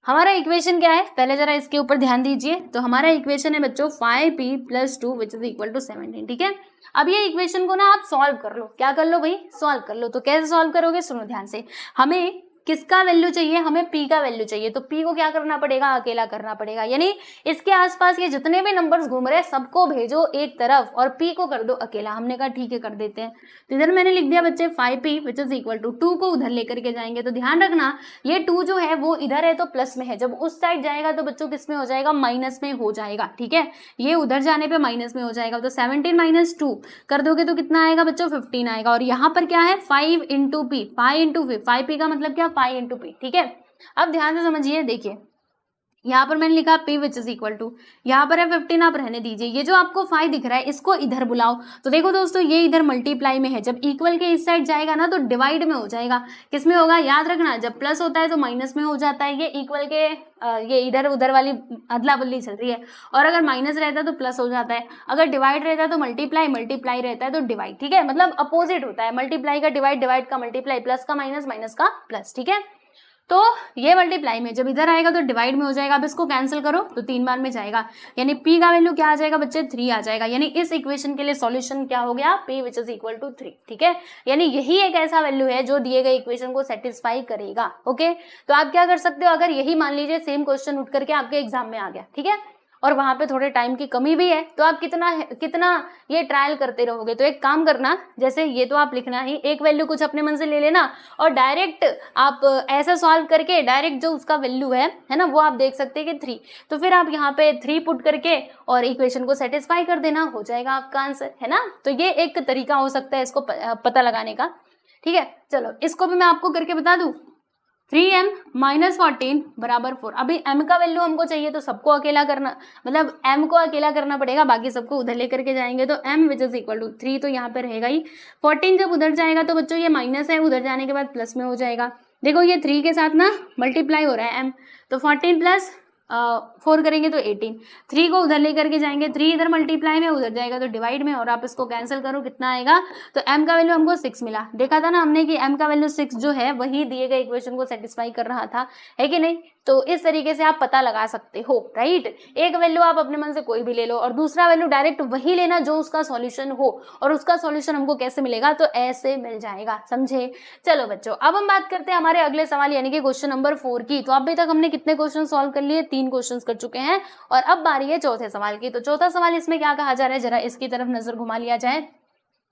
हमारा इक्वेशन क्या है, पहले जरा इसके ऊपर ध्यान दीजिए। तो हमारा इक्वेशन है बच्चों 5p + 2 which is equal to 17, ठीक है। अब ये इक्वेशन को ना आप सॉल्व कर लो, क्या कर लो भाई, सॉल्व कर लो। तो कैसे सॉल्व करोगे, सुनो ध्यान से। हमें किसका वैल्यू चाहिए, हमें p का वैल्यू चाहिए। तो p को क्या करना पड़ेगा, अकेला करना पड़ेगा, यानी इसके आसपास ये जितने भी नंबर्स घूम रहे हैं सबको भेजो एक तरफ और p को कर दो अकेला। हमने कहा ठीक है कर देते हैं। तो इधर मैंने लिख दिया बच्चे 5p which is equal to 2 को उधर लेकर के जाएंगे। तो ध्यान रखना ये 2 जो है वो इधर है तो प्लस में है, जब उस साइड जाएगा तो बच्चों किस में हो जाएगा, माइनस में हो जाएगा, ठीक है। ये उधर जाने पे माइनस में हो जाएगा। तो 17 - 2 कर दोगे तो कितना आएगा बच्चों, 15 आएगा। और यहाँ पर क्या है 5 इंटू पी, 5 इंटू 5p का मतलब क्या, 5 इंटू पी, ठीक है। अब ध्यान से समझिए, देखिए यहाँ पर मैंने लिखा p which is equal to, यहाँ पर है 15, आप रहने दीजिए। ये जो आपको 5 दिख रहा है इसको इधर बुलाओ। तो देखो दोस्तों ये इधर मल्टीप्लाई में है, जब इक्वल के इस साइड जाएगा ना तो डिवाइड में हो जाएगा। किस में होगा, याद रखना जब प्लस होता है तो माइनस में हो जाता है। ये इक्वल के ये इधर उधर वाली अदला बदली चल रही है। और अगर माइनस रहता है तो प्लस हो जाता है, अगर डिवाइड रहता है तो मल्टीप्लाई, मल्टीप्लाई रहता है तो डिवाइड, ठीक है। मतलब अपोजिट होता है, मल्टीप्लाई का डिवाइड, डिवाइड का मल्टीप्लाई, प्लस का माइनस, माइनस का प्लस, ठीक है। तो ये मल्टीप्लाई में जब इधर आएगा तो डिवाइड में हो जाएगा। अब इसको कैंसिल करो तो 3 बार में जाएगा, यानी p का वैल्यू क्या आ जाएगा बच्चे, 3 आ जाएगा। यानी इस इक्वेशन के लिए सॉल्यूशन क्या हो गया, p which is equal to 3, ठीक है। यानी यही एक ऐसा वैल्यू है जो दिए गए इक्वेशन को सेटिस्फाई करेगा। ओके, तो आप क्या कर सकते हो, अगर यही मान लीजिए सेम क्वेश्चन उठ करके आपके एग्जाम में आ गया, ठीक है, और वहां पे थोड़े टाइम की कमी भी है, तो आप कितना ये ट्रायल करते रहोगे। तो एक काम करना, जैसे ये तो आप लिखना ही, एक वैल्यू कुछ अपने मन से ले लेना और डायरेक्ट आप ऐसा सॉल्व करके डायरेक्ट जो उसका वैल्यू है ना, वो आप देख सकते हैं कि 3। तो फिर आप यहाँ पे 3 पुट करके और इक्वेशन को सेटिस्फाई कर देना, हो जाएगा आपका आंसर, है ना। तो ये एक तरीका हो सकता है इसको पता लगाने का, ठीक है। चलो इसको भी मैं आपको करके बता दूं, 3m - 14 बराबर 4। अभी m का वैल्यू हमको चाहिए तो सबको अकेला करना, मतलब m को अकेला करना पड़ेगा, बाकी सबको उधर लेकर के जाएंगे। तो m which is equal to 3 तो यहाँ पे रहेगा ही। 14 जब उधर जाएगा तो बच्चों ये माइनस है, उधर जाने के बाद प्लस में हो जाएगा। देखो ये 3 के साथ ना मल्टीप्लाई हो रहा है m, तो 14 प्लस 4 करेंगे तो 18। 3 को उधर लेकर के जाएंगे, 3 इधर मल्टीप्लाई में, उधर जाएगा तो डिवाइड में, और आप इसको कैंसिल करो कितना आएगा। तो m का वैल्यू हमको 6 मिला। देखा था ना हमने कि m का वैल्यू 6 जो है वही दिए गए इक्वेशन को सेटिस्फाई कर रहा था, है कि नहीं। तो इस तरीके से आप पता लगा सकते हो, राइट। एक वैल्यू आप अपने मन से कोई भी ले लो और दूसरा वैल्यू डायरेक्ट वही लेना जो उसका सॉल्यूशन हो, और उसका सॉल्यूशन हमको कैसे मिलेगा, तो ऐसे मिल जाएगा, समझे। चलो बच्चों अब हम बात करते हैं हमारे अगले सवाल यानी कि क्वेश्चन नंबर 4 की। तो अभी तक हमने कितने क्वेश्चन सॉल्व कर लिए, 3 क्वेश्चन कर चुके हैं और अब बारी है चौथे सवाल की। तो चौथा सवाल इसमें क्या कहा जा रहा है, जरा इसकी तरफ नजर घुमा लिया जाए।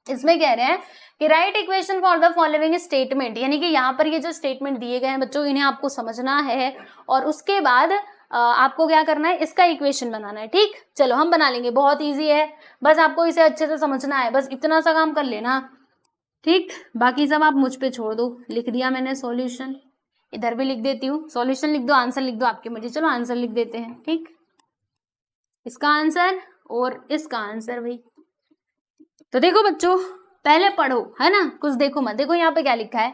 इसमें कह रहे हैं कि right equation for the following statement, यानी कि यहाँ पर ये जो स्टेटमेंट दिए गए हैं बच्चों इन्हें आपको समझना है और उसके बाद आपको क्या करना है, इसका इक्वेशन बनाना है, ठीक। चलो हम बना लेंगे, बहुत इजी है, बस आपको इसे अच्छे से समझना है, बस इतना सा काम कर लेना, ठीक। बाकी सब आप मुझ पे छोड़ दो। लिख दिया मैंने सॉल्यूशन, इधर भी लिख देती हूँ, सॉल्यूशन लिख दो, आंसर लिख दो, आपकी मर्जी। चलो आंसर लिख देते हैं, ठीक, इसका आंसर और इसका आंसर भाई। तो देखो बच्चों पहले पढ़ो, है ना, कुछ देखो मत। देखो यहाँ पे क्या लिखा है,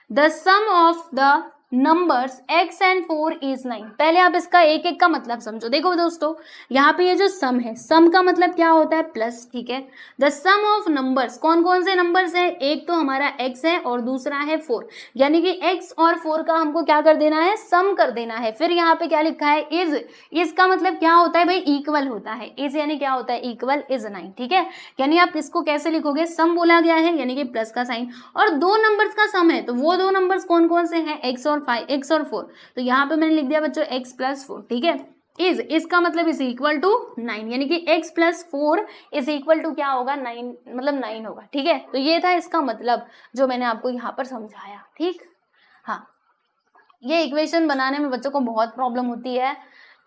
the sum of the numbers x and 4 is 9। पहले आप इसका एक एक का मतलब समझो। देखो दोस्तों यहाँ पे ये जो सम है, सम का मतलब क्या होता है, प्लस, ठीक है। द सम ऑफ नंबर्स, कौन कौन से नंबर्स है, एक तो हमारा x है और दूसरा है 4, यानी कि x और 4 का हमको क्या कर देना है, सम कर देना है। फिर यहाँ पे क्या लिखा है, इज का मतलब क्या होता है भाई, इक्वल होता है। इज यानी क्या होता है, इक्वल, इज 9, ठीक है। यानी आप इसको कैसे लिखोगे, सम बोला गया है यानी कि प्लस का साइन, और दो नंबर्स का सम है, तो वो दो नंबर्स कौन कौन से हैं, x और 4। तो यहाँ पे मैंने लिख दिया बच्चों x + 4, ठीक है। इसका मतलब इज इक्वल टू 9, यानी कि x + 4 इज इक्वल टू क्या होगा, 9, मतलब 9 होगा, ठीक है। तो ये था इसका मतलब जो मैंने आपको यहाँ पर समझाया, ठीक। हाँ, ये इक्वेशन बनाने में बच्चों को बहुत प्रॉब्लम होती है,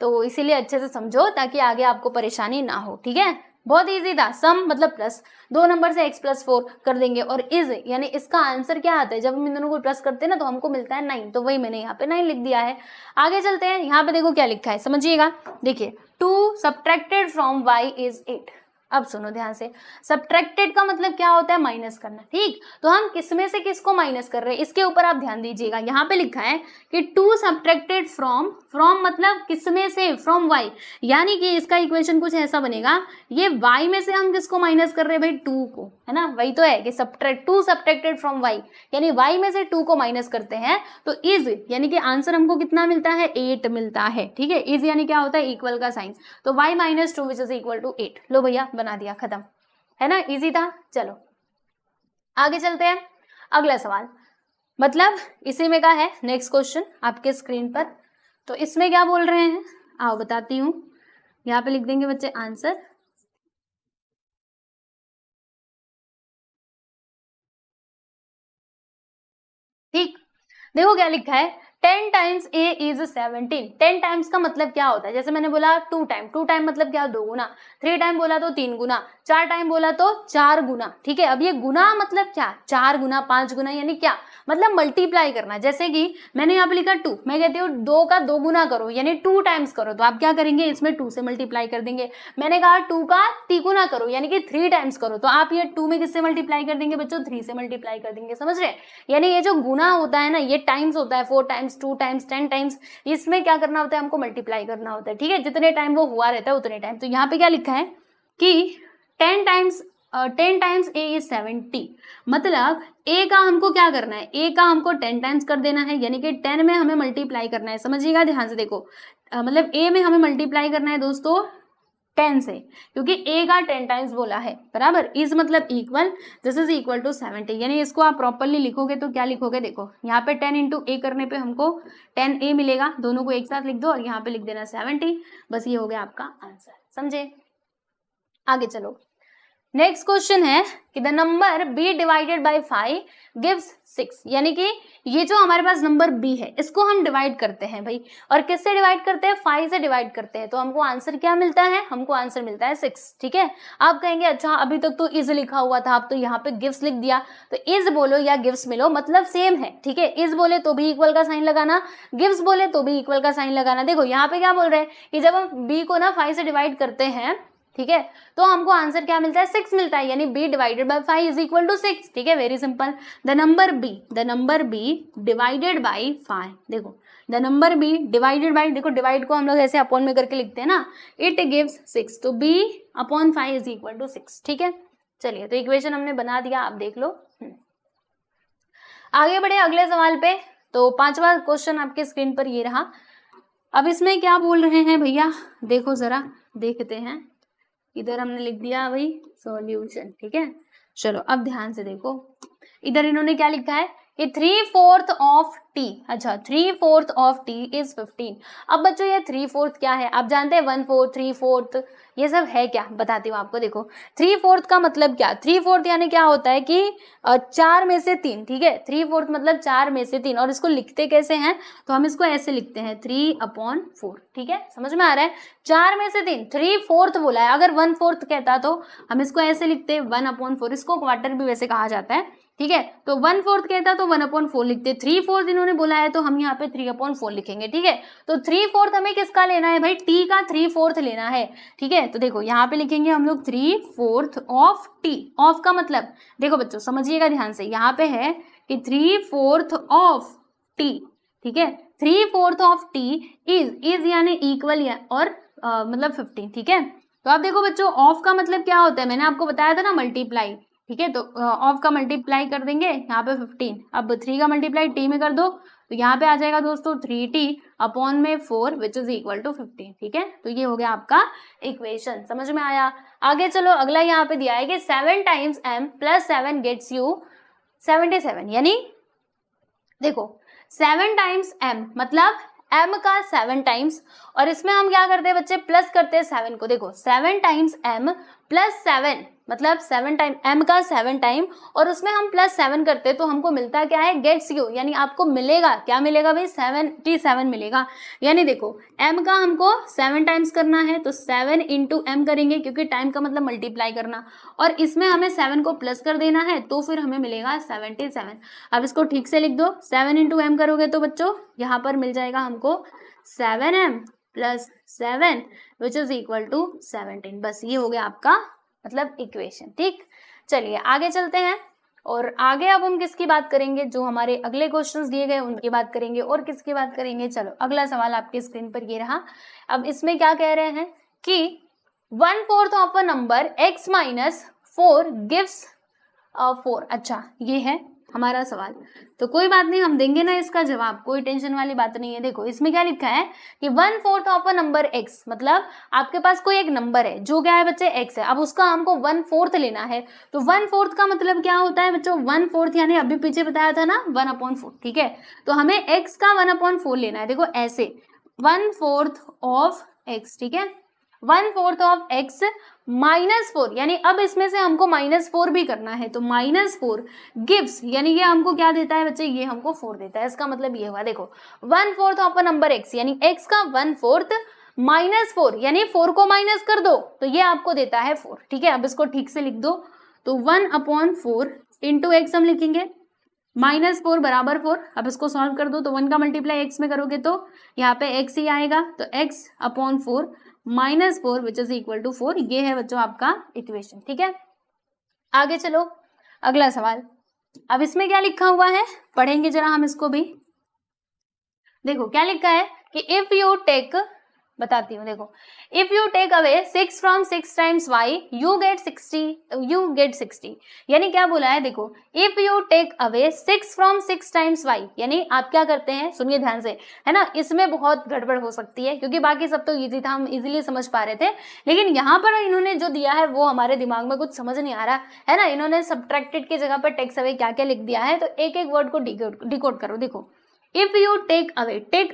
तो इसीलिए अच्छे से समझो ताकि आगे आपको परेशानी ना हो, ठीक है। बहुत इजी था, सम मतलब प्लस, दो नंबर से x + 4 कर देंगे, और इज यानी इसका आंसर क्या आता है, जब हम इन दोनों को प्लस करते हैं ना तो हमको मिलता है 9, तो वही मैंने यहाँ पे 9 लिख दिया है। आगे चलते हैं, यहाँ पे देखो क्या लिखा है, समझिएगा। देखिए 2 subtracted from y is 8। अब सुनो ध्यान से, सब्ट्रैक्टेड का मतलब क्या होता है, माइनस करना, ठीक। तो हम किस में से किसको माइनस कर रहे हैं, इसके ऊपर आप ध्यान दीजिएगा। यहाँ पे लिखा है कि 2 सब्ट्रैक्टेड फ्रॉम, फ्रॉम मतलब किस में से, फ्रॉम y, यानी कि इसका इक्वेशन कुछ ऐसा बनेगा, ये y में से हम किसको माइनस कर रहे हैं भाई, 2 को, है ना। वही तो है कि 2 सब्ट्रैक्टेड फ्रॉम y, यानी y में से 2 को माइनस करते हैं, तो इज यानी कि आंसर हमको कितना मिलता है, 8 मिलता है, ठीक है। इज यानी क्या होता है, इक्वल का साइन, तो y minus 2 which is equal to 8। लो भैया बना दिया, खत्म, है ना, इजी था। चलो आगे चलते हैं, अगला सवाल, मतलब इसी में का है नेक्स्ट क्वेश्चन आपके स्क्रीन पर। तो इसमें क्या बोल रहे हैं, आओ बताती हूँ। यहाँ पे लिख देंगे बच्चे आंसर, ठीक। देखो क्या लिखा है, 10 टाइम्स a इज 17। 10 टाइम्स का मतलब क्या होता है, जैसे मैंने बोला 2 टाइम, 2 टाइम मतलब क्या, 2 गुना, 3 टाइम बोला तो 3 गुना, 4 टाइम बोला तो 4 गुना, ठीक है। अब ये गुना मतलब क्या, 4 गुना, 5 गुना, यानी क्या मतलब मल्टीप्लाई करना। जैसे कि मैंने यहाँ पे लिखा 2, मैं कहती हूँ 2 का 2 गुना करो, यानी 2 टाइम्स करो, तो आप क्या करेंगे, इसमें 2 से मल्टीप्लाई कर देंगे। मैंने कहा 2 का 3 गुना करो, यानी कि 3 टाइम्स करो, तो आप ये 2 में किससे मल्टीप्लाई कर देंगे बच्चों, 3 से मल्टीप्लाई कर देंगे, समझ रहे। यानी ये जो गुना होता है ना, ये टाइम्स होता है, 4 टाइम्स, 2 टाइम्स, 10 टाइम्स, इसमें क्या करना होता है, हमको मल्टीप्लाई करना होता है, ठीक है। जितने टाइम वो हुआ रहता है उतने टाइम। तो यहाँ पे क्या लिखा है कि 10 टाइम्स a इज 70, मतलब a का हमको क्या करना है, a का हमको 10 टाइम्स कर देना है, यानी कि 10 में हमें मल्टीप्लाई करना है, समझिएगा ध्यान से। देखो मतलब a में हमें मल्टीप्लाई करना है दोस्तों 10 से, क्योंकि a का 10 टाइम्स बोला है, बराबर। इज मतलब equal, this is equal to 70, यानी इसको आप प्रॉपरली लिखोगे तो क्या लिखोगे, देखो यहाँ पे 10 इंटू a करने पे हमको 10a मिलेगा, दोनों को एक साथ लिख दो और यहाँ पे लिख देना 70, बस ये हो गया आपका आंसर, समझे। आगे चलो, नेक्स्ट क्वेश्चन है कि the number b divided by 5 gives 6, यानी कि ये जो हमारे पास नंबर b है इसको हम डिवाइड करते हैं भाई, और किससे डिवाइड करते हैं, 5 से डिवाइड करते हैं, तो हमको आंसर क्या मिलता है, हमको आंसर मिलता है 6, ठीक है। आप कहेंगे अच्छा अभी तक तो इज लिखा हुआ था, अब तो यहाँ पे गिव्स लिख दिया, तो इज बोलो या गिव्स मिलो मतलब सेम है, ठीक है। इज बोले तो भी इक्वल का साइन लगाना, गिव्स बोले तो भी इक्वल का साइन लगाना। देखो यहाँ पे क्या बोल रहे हैं कि जब हम b को ना 5 से डिवाइड करते हैं, ठीक है, तो हमको आंसर क्या मिलता है, 6 मिलता है, यानी b divided by 5 is equal to 6, ठीक है, very simple. The number b divided by 5, देखो the number b divided by, देखो डिवाइड को हम लोग ऐसे अपॉन में करके लिखते हैं ना, इट गिव्स 6, तो b upon 5 is equal to 6, ठीक है। चलिए तो इक्वेशन हमने बना दिया, आप देख लो। आगे बढ़े अगले सवाल पे। तो 5वां क्वेश्चन आपके स्क्रीन पर ये रहा। अब इसमें क्या बोल रहे हैं भैया, देखो जरा देखते हैं। इधर हमने लिख दिया भाई सॉल्यूशन, ठीक है। चलो अब ध्यान से देखो, इधर इन्होंने क्या लिखा है कि 3/4 ऑफ t, अच्छा 3/4 ऑफ t इज 15। अब बच्चों ये 3/4 क्या है, आप जानते हैं 1/4, 3/4 ये सब है क्या, बताती हूँ आपको। देखो 3/4 का मतलब क्या, 3/4 यानी क्या होता है कि 4 में से 3, ठीक है। 3/4 मतलब 4 में से 3, और इसको लिखते कैसे हैं, तो हम इसको ऐसे लिखते हैं 3/4, ठीक है, समझ में आ रहा है। 4 में से 3, 3/4 बोला है, अगर 1/4 कहता तो हम इसको ऐसे लिखते 1/4, इसको क्वार्टर भी वैसे कहा जाता है, ठीक है। तो 1/4 कहता तो 1/4 लिखते, 3/4 इन्होंने बोला है तो हम यहाँ पे 3/4 लिखेंगे, ठीक है। तो 3/4 हमें किसका लेना है भाई, t का 3/4 लेना है, ठीक है। तो देखो यहाँ पे लिखेंगे हम लोग 3/4 ऑफ t, ऑफ का मतलब देखो बच्चों समझिएगा ध्यान से, यहाँ पे है कि 3/4 ऑफ t, ठीक है। 3/4 ऑफ t इज यानी इक्वल और मतलब 15, ठीक है। तो आप देखो बच्चों ऑफ का मतलब क्या होता है, मैंने आपको बताया था ना मल्टीप्लाई, ठीक है। तो ऑफ का मल्टीप्लाई कर देंगे यहाँ पे 15, अब 3 का मल्टीप्लाई t में कर दो, तो यहाँ पे आ जाएगा दोस्तों 3t अपॉन में 4 विच इज इक्वल टू 15, ठीक है। तो ये हो गया आपका इक्वेशन, समझ में आया। आगे चलो, अगला यहाँ पे दिया है कि 7 times m plus 7 gets you 77, यानी देखो 7 टाइम्स m मतलब m का 7 टाइम्स, और इसमें हम क्या करते हैं बच्चे, प्लस करते हैं 7 को। देखो 7 टाइम्स m प्लस 7 मतलब 7 टाइम m का 7 टाइम, और उसमें हम प्लस 7 करते हैं तो हमको मिलता क्या है, गेट्स यू, यानी आपको मिलेगा क्या मिलेगा भाई, 77 मिलेगा। यानी देखो m का हमको 7 टाइम्स करना है तो 7 इंटू m करेंगे, क्योंकि टाइम का मतलब मल्टीप्लाई करना, और इसमें हमें 7 को प्लस कर देना है तो फिर हमें मिलेगा 77। अब इसको ठीक से लिख दो, 7 इंटू m करोगे तो बच्चों यहाँ पर मिल जाएगा हमको 7m plus 7 which is equal to 17, बस ये हो गया आपका मतलब इक्वेशन। ठीक, चलिए आगे चलते हैं और आगे अब हम किसकी बात करेंगे, जो हमारे अगले क्वेश्चंस दिए गए उनकी बात करेंगे। और किसकी बात करेंगे, चलो अगला सवाल आपकी स्क्रीन पर ये रहा। अब इसमें क्या कह रहे हैं कि 1/4 of a number x minus 4 gives 4। अच्छा, ये है हमारा सवाल, तो कोई बात नहीं, हम देंगे ना इसका जवाब, कोई टेंशन वाली बात नहीं है। देखो इसमें क्या लिखा है कि 1/4 ऑफ अ नंबर x, मतलब आपके पास कोई एक नंबर है जो क्या है बच्चे x है, अब उसका हमको 1/4 लेना है। तो 1/4 का मतलब क्या होता है बच्चों, 1/4 यानी अभी पीछे बताया था ना 1/4। ठीक है, तो हमें x का 1/4 लेना है। देखो ऐसे 1/4 ऑफ x, ठीक है, 1/4 ऑफ x माइनस 4, यानी अब इसमें से हमको -4 भी करना है, तो -4 गिव्स, यानी ये हमको क्या देता है बच्चे, ये हमको 4 देता है। इसका मतलब ये हुआ, देखो 1/4 ऑफ अ नंबर x, यानी x का 1/4 -4, यानी 4 को माइनस कर दो तो ये आपको देता है 4। ठीक है, अब इसको ठीक से लिख दो, तो 1/4 इंटू x हम लिखेंगे, -4 बराबर 4। अब इसको सॉल्व कर दो, तो 1 का मल्टीप्लाई x में करोगे तो यहाँ पे x ही आएगा, तो x/4 -4 which is equal to 4। ये है बच्चों आपका इक्वेशन। ठीक है, आगे चलो अगला सवाल। अब इसमें क्या लिखा हुआ है, पढ़ेंगे जरा हम इसको भी। देखो क्या लिखा है कि इफ यू टेक, बताती हूँ, देखो if you take away 6 from 6 times y you get 60। यानी क्या बोला है, देखो if you take away 6 from 6 times y, यानी आप क्या करते हैं, सुनिए ध्यान से, है ना, इसमें बहुत गड़बड़ हो सकती है क्योंकि बाकी सब तो इजी था, हम इजीली समझ पा रहे थे, लेकिन यहाँ पर इन्होंने जो दिया है वो हमारे दिमाग में कुछ समझ नहीं आ रहा है ना। इन्होंने सब्ट्रैक्टेड की जगह पर टेक्स अवे क्या क्या लिख दिया है, तो एक एक वर्ड को डिकोड करो। देखो इफ यू टेक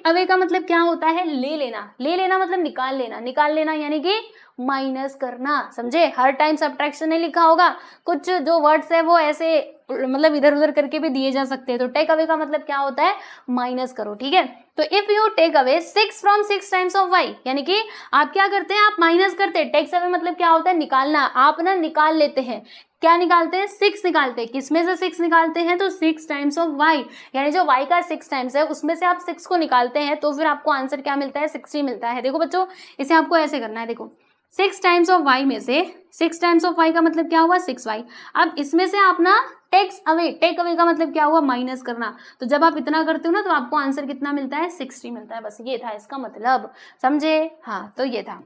अवे का मतलब क्या होता है, ले लेना मतलब निकाल लेना यानी कि माइनस करना। समझे, हर टाइम सब्ट्रैक्शन नहीं लिखा होगा, कुछ जो वर्ड्स है वो ऐसे मतलब इधर उधर करके भी दिए जा सकते हैं। तो टेक अवे का मतलब क्या होता है, माइनस करो। ठीक है, तो if you take away 6 from 6 times of y, यानी कि आप क्या करते हैं, आप माइनस करते हैं। टेक्स अवे मतलब क्या होता है, निकालना। आप ना निकाल लेते हैं, क्या निकालते हैं, 6 निकालते हैं। किसमें से 6 निकालते हैं, तो 6 टाइम्स ऑफ y, यानी जो y का 6 टाइम्स है उसमें से आप 6 को निकालते हैं, तो फिर आपको आंसर क्या मिलता है, 60 मिलता है। देखो बच्चों इसे आपको ऐसे करना है, देखो 6 टाइम्स ऑफ y में से 6 टाइम्स ऑफ y का मतलब क्या हुआ, 6y। अब इसमें से आप ना टेक अवे का मतलब क्या हुआ, माइनस करना। तो जब आप इतना करते हो ना तो आपको आंसर कितना मिलता है, 60 मिलता है। बस ये था इसका मतलब, समझे। हाँ, तो ये था।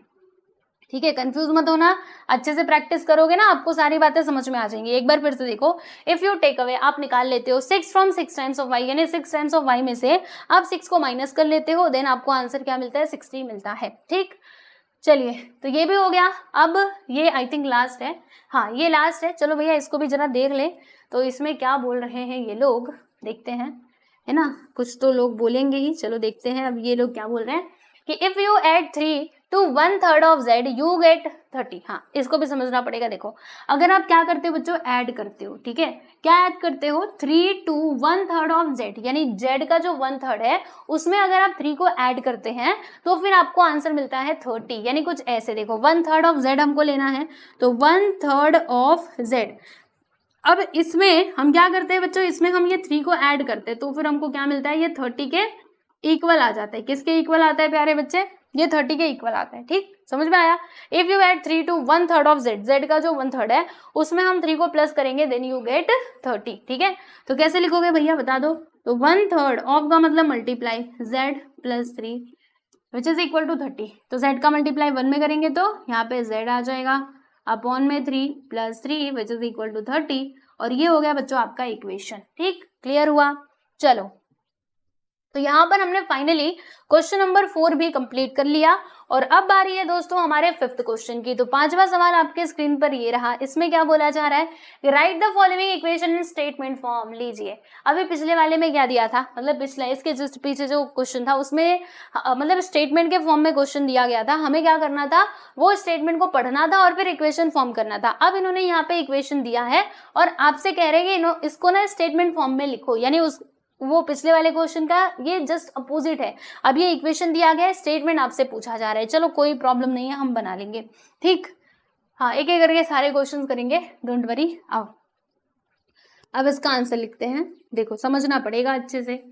ठीक है, कंफ्यूज मत होना, अच्छे से प्रैक्टिस करोगे ना आपको सारी बातें समझ में आ जाएंगी। एक बार फिर से देखो, इफ यू टेक अवे, आप निकाल लेते हो 6 फ्रॉम 6 टाइम्स ऑफ y, यानी 6 टाइम्स ऑफ y में से आप 6 को माइनस कर लेते हो, देन आपको आंसर क्या मिलता है, 60 मिलता है। ठीक, चलिए तो ये भी हो गया। अब ये आई थिंक लास्ट है, हाँ ये लास्ट है। चलो भैया इसको भी जरा देख ले, तो इसमें क्या बोल रहे हैं ये लोग, देखते हैं, है ना, कुछ तो लोग बोलेंगे ही। चलो देखते हैं अब ये लोग क्या बोल रहे हैं कि if you add 3 to 1/3 of z you get 30। हाँ, इसको भी समझना पड़ेगा। देखो अगर आप क्या करते हो बच्चों, ऐड करते हो, ठीक है, क्या ऐड करते हो, 3 to 1/3 ऑफ z, यानी z का जो 1/3 है उसमें अगर आप 3 को ऐड करते हैं तो फिर आपको आंसर मिलता है 30, यानी कुछ ऐसे। देखो 1/3 ऑफ z हमको लेना है, तो 1/3 ऑफ z। अब इसमें हम क्या करते हैं बच्चों, इसमें हम ये 3 को ऐड करते हैं तो फिर हमको क्या मिलता है, ये 30 के इक्वल आ जाता है। किसके इक्वल आता है प्यारे बच्चे, ये 30 के इक्वल आता है। ठीक, समझ में आया। If you add 3 to 1/3 of z, z का जो 1/3 है उसमें हम 3 को प्लस करेंगे, देन यू गेट 30। ठीक है, तो कैसे लिखोगे भैया बता दो, तो 1/3 ऑफ का मतलब multiply z plus 3 which is equal to 30। तो z का मल्टीप्लाई 1 में करेंगे तो यहाँ पे z आ जाएगा, अपॉन में 3 plus 3 which is equal to 30, और ये हो गया बच्चों आपका इक्वेशन। ठीक, क्लियर हुआ। चलो, तो यहाँ पर हमने फाइनली क्वेश्चन नंबर 4 भी कंप्लीट कर लिया, और अब बारी है दोस्तों हमारे 5th क्वेश्चन की। तो 5वां सवाल आपके स्क्रीन पर ये रहा। इसमें क्या बोला जा रहा है, right the following equation in statement form. लीजिए, अभी पिछले वाले में क्या दिया था, मतलब पिछले इसके जस्ट पीछे जो क्वेश्चन था उसमें मतलब स्टेटमेंट के फॉर्म में क्वेश्चन दिया गया था, हमें क्या करना था, वो स्टेटमेंट को पढ़ना था और फिर इक्वेशन फॉर्म करना था। अब इन्होंने यहाँ पे इक्वेशन दिया है और आपसे कह रहे हैं कि इसको ना स्टेटमेंट फॉर्म में लिखो, यानी उस वो पिछले वाले क्वेश्चन का ये जस्ट अपोजिट है। अब ये इक्वेशन दिया गया है, स्टेटमेंट आपसे पूछा जा रहा है। चलो कोई प्रॉब्लम नहीं है, हम बना लेंगे। ठीक, हाँ एक एक करके सारे क्वेश्चन करेंगे, डोंट वरी। आओ अब इसका आंसर लिखते हैं। देखो समझना पड़ेगा अच्छे से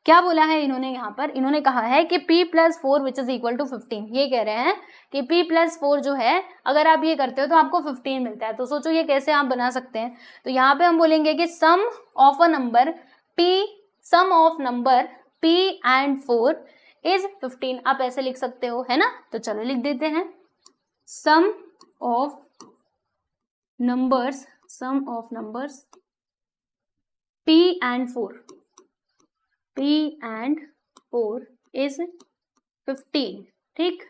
क्या बोला है इन्होंने यहाँ पर, इन्होंने कहा है कि p + 4 which is equal to 15। ये कह रहे हैं कि p + 4 जो है अगर आप ये करते हो तो आपको 15 मिलता है। तो सोचो ये कैसे आप बना सकते हैं। तो यहाँ पे हम बोलेंगे कि sum of number p and 4 is 15। आप ऐसे लिख सकते हो, है ना। तो चलो लिख देते हैं sum of numbers p and 4 is 15। ठीक,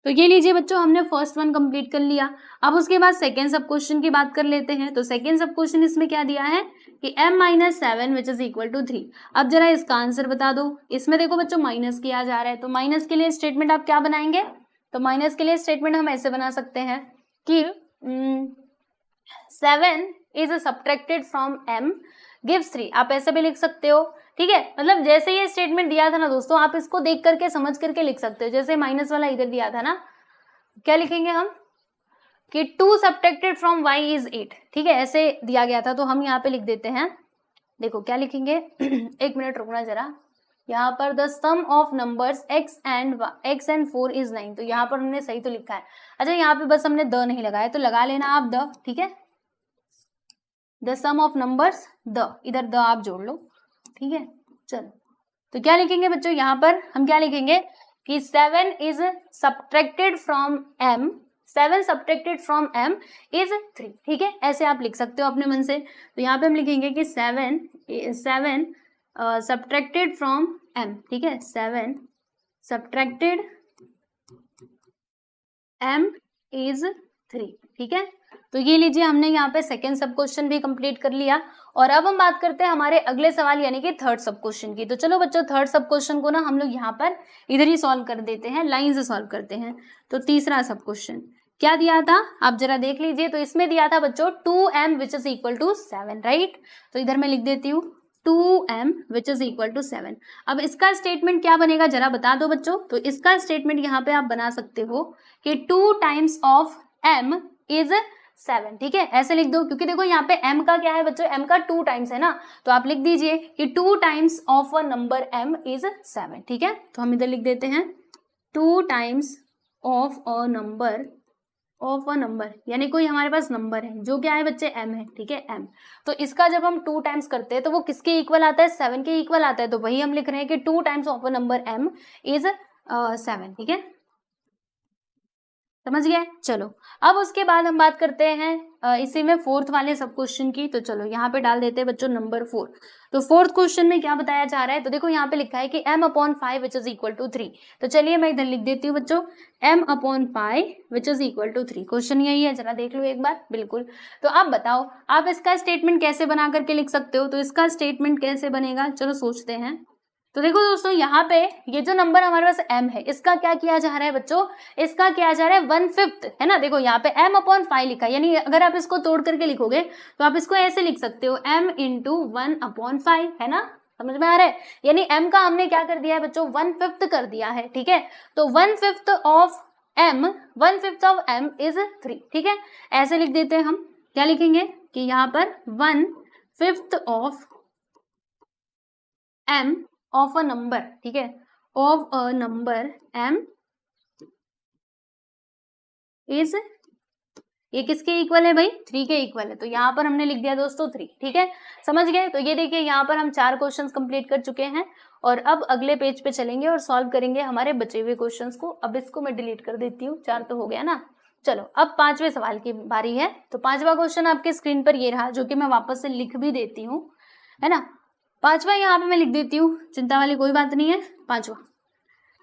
तो ये लीजिए बच्चों, हमने फर्स्ट वन कंप्लीट कर लिया। अब उसके बाद सेकेंड सब क्वेश्चन की बात कर लेते हैं। तो सेकेंड सब क्वेश्चन इसमें क्या दिया है कि m - 7 which is equal to 3। अब जरा इसका आंसर बता दो। इसमें देखो बच्चों माइनस किया जा रहा है, तो माइनस के लिए स्टेटमेंट आप क्या बनाएंगे। तो माइनस के लिए स्टेटमेंट हम ऐसे बना सकते हैं कि 7 is subtracted from m gives 3। आप ऐसे भी लिख सकते हो, ठीक है। मतलब जैसे ये स्टेटमेंट दिया था ना दोस्तों, आप इसको देख करके समझ करके लिख सकते हो। जैसे माइनस वाला इधर दिया था ना, क्या लिखेंगे हम कि 2 सब्ट्रैक्टेड फ्रॉम y इज 8, ठीक है, ऐसे दिया गया था। तो हम यहाँ पे लिख देते हैं, देखो क्या लिखेंगे एक मिनट रुकना जरा। यहाँ पर the sum of numbers x and 4 is 9। तो यहाँ पर हमने सही तो लिखा है। अच्छा, यहाँ पे बस हमने द नहीं लगाया, तो लगा लेना आप द, ठीक है। The sum of numbers the, इधर द आप जोड़ लो, ठीक है। चलो, तो क्या लिखेंगे बच्चों, यहाँ पर हम क्या लिखेंगे कि 7 is subtracted from m, 7 subtracted from m is 3, ठीक है। ऐसे आप लिख सकते हो अपने मन से। तो यहाँ पे हम लिखेंगे कि 7 सब्ट्रैक्टेड फ्रॉम m, ठीक है, 7 सब्ट्रैक्टेड m इज 3, ठीक है। तो ये लीजिए, हमने यहाँ पे सेकेंड सब क्वेश्चन भी कंप्लीट कर लिया। और अब हम बात करते हैं हमारे अगले सवाल यानी कि थर्ड सब क्वेश्चन की। तो चलो बच्चों, थर्ड सब क्वेश्चन को ना हम लोग यहाँ पर इधर ही सॉल्व कर देते हैं, लाइन से सॉल्व करते हैं। तो तीसरा सब क्वेश्चन क्या दिया था आप जरा देख लीजिए। तो इसमें दिया था बच्चों 2m which is equal to 7, right. तो इधर मैं लिख देती हूँ 2m which is equal to 7। अब इसका स्टेटमेंट क्या बनेगा जरा बता दो बच्चों। तो इसका स्टेटमेंट यहाँ पे आप बना सकते हो कि 2 टाइम्स ऑफ m इज 7, ठीक है। ऐसे लिख दो, क्योंकि देखो यहाँ पे m का क्या है बच्चों, m का 2 टाइम्स है ना। तो आप लिख दीजिए कि 2 times of a number m is 7, ठीक है। तो हम इधर लिख देते हैं 2 टाइम्स ऑफ अ नंबर यानी कोई हमारे पास नंबर है जो क्या है बच्चे m है, ठीक है, m। तो इसका जब हम 2 टाइम्स करते हैं तो वो किसके इक्वल आता है, 7 के इक्वल आता है। तो वही हम लिख रहे हैं कि 2 times of a number m is 7, ठीक है, समझ गए। चलो, अब उसके बाद हम बात करते हैं इसी में फोर्थ वाले सब क्वेश्चन की। तो चलो यहाँ पे डाल देते हैं बच्चों नंबर 4। तो फोर्थ क्वेश्चन में क्या बताया जा रहा है, तो देखो यहाँ पे लिखा है कि m/5 which is equal to 3। तो चलिए मैं इधर लिख देती हूँ बच्चों m/5 which is equal to 3। Question यही है, जरा देख लो एक बार। बिल्कुल, तो आप बताओ आप इसका स्टेटमेंट कैसे बना करके लिख सकते हो। तो इसका स्टेटमेंट कैसे बनेगा, चलो सोचते हैं। तो देखो दोस्तों, यहाँ पे ये जो नंबर हमारे पास m है, इसका क्या किया जा रहा है बच्चों, इसका किया जा रहा है 1/5, है ना। देखो यहाँ पे m/5 लिखा है, यानी अगर आप इसको तोड़ करके लिखोगे तो आप इसको ऐसे लिख सकते हो m × 1/5, है ना। समझ में आ रहा है, यानी m का हमने क्या कर दिया है बच्चों, 1/5 कर दिया है, ठीक है। तो 1/5 ऑफ m इज 3, ठीक है। ऐसे लिख देते हैं हम, क्या लिखेंगे कि यहाँ पर 1/5 of m of a number, ठीक है, of a number m is, ये किसके इक्वल है भाई, 3 के इक्वल है। तो यहाँ पर हमने लिख दिया दोस्तों 3, ठीक है, समझ गए। तो ये देखिए यहाँ पर हम 4 क्वेश्चंस कंप्लीट कर चुके हैं और अब अगले पेज पे चलेंगे और सॉल्व करेंगे हमारे बचे हुए क्वेश्चंस को। अब इसको मैं डिलीट कर देती हूँ, 4 तो हो गया ना। चलो, अब 5वें सवाल की बारी है। तो 5वां क्वेश्चन आपके स्क्रीन पर ये रहा, जो कि मैं वापस से लिख भी देती हूँ, है ना। 5वां यहाँ पे मैं लिख देती हूँ, चिंता वाली कोई बात नहीं है। 5वां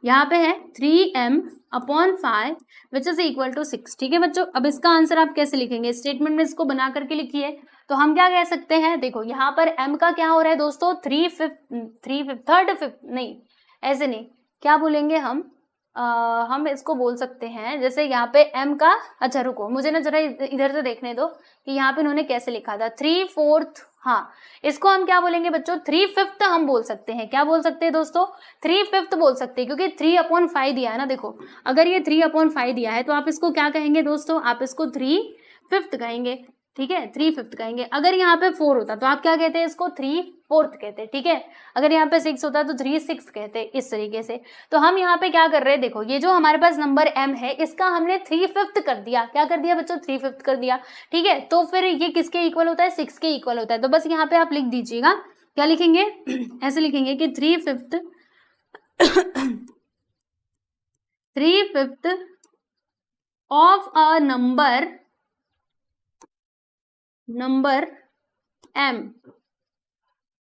यहाँ पे है 3m/5 which is equal to 6, ठीक है बच्चों। अब इसका आंसर आप कैसे लिखेंगे, स्टेटमेंट में इसको बना करके लिखिए। तो हम क्या कह सकते हैं, देखो यहाँ पर m का क्या हो रहा है दोस्तों, 3/5 नहीं, ऐसे नहीं, क्या बोलेंगे हम इसको बोल सकते हैं जैसे यहाँ पे m का, अच्छा रुको मुझे ना जरा इधर से देखने दो कि यहाँ पे उन्होंने कैसे लिखा था, 3/4, हाँ, इसको हम क्या बोलेंगे बच्चों, 3/5 हम बोल सकते हैं। क्या बोल सकते हैं दोस्तों, 3/5 बोल सकते हैं, क्योंकि 3/5 दिया है ना। देखो अगर ये 3/5 दिया है तो आप इसको क्या कहेंगे दोस्तों, आप इसको 3/5 कहेंगे, ठीक है, 3/5 कहेंगे। अगर यहाँ पे 4 होता तो आप क्या कहते हैं, इसको 3/4 कहते हैं। ठीक है, अगर यहाँ पे 6 होता तो 3/6 कहते हैं, इस तरीके से। तो हम यहाँ पे क्या कर रहे हैं, देखो ये जो हमारे पास नंबर m है इसका हमने 3/5 कर दिया। क्या कर दिया बच्चों, 3/5 कर दिया। ठीक है, तो फिर ये किसके इक्वल होता है, 6 के इक्वल होता है। तो बस यहाँ पे आप लिख दीजिएगा, क्या लिखेंगे ऐसे लिखेंगे कि 3/5 3/5 of a number m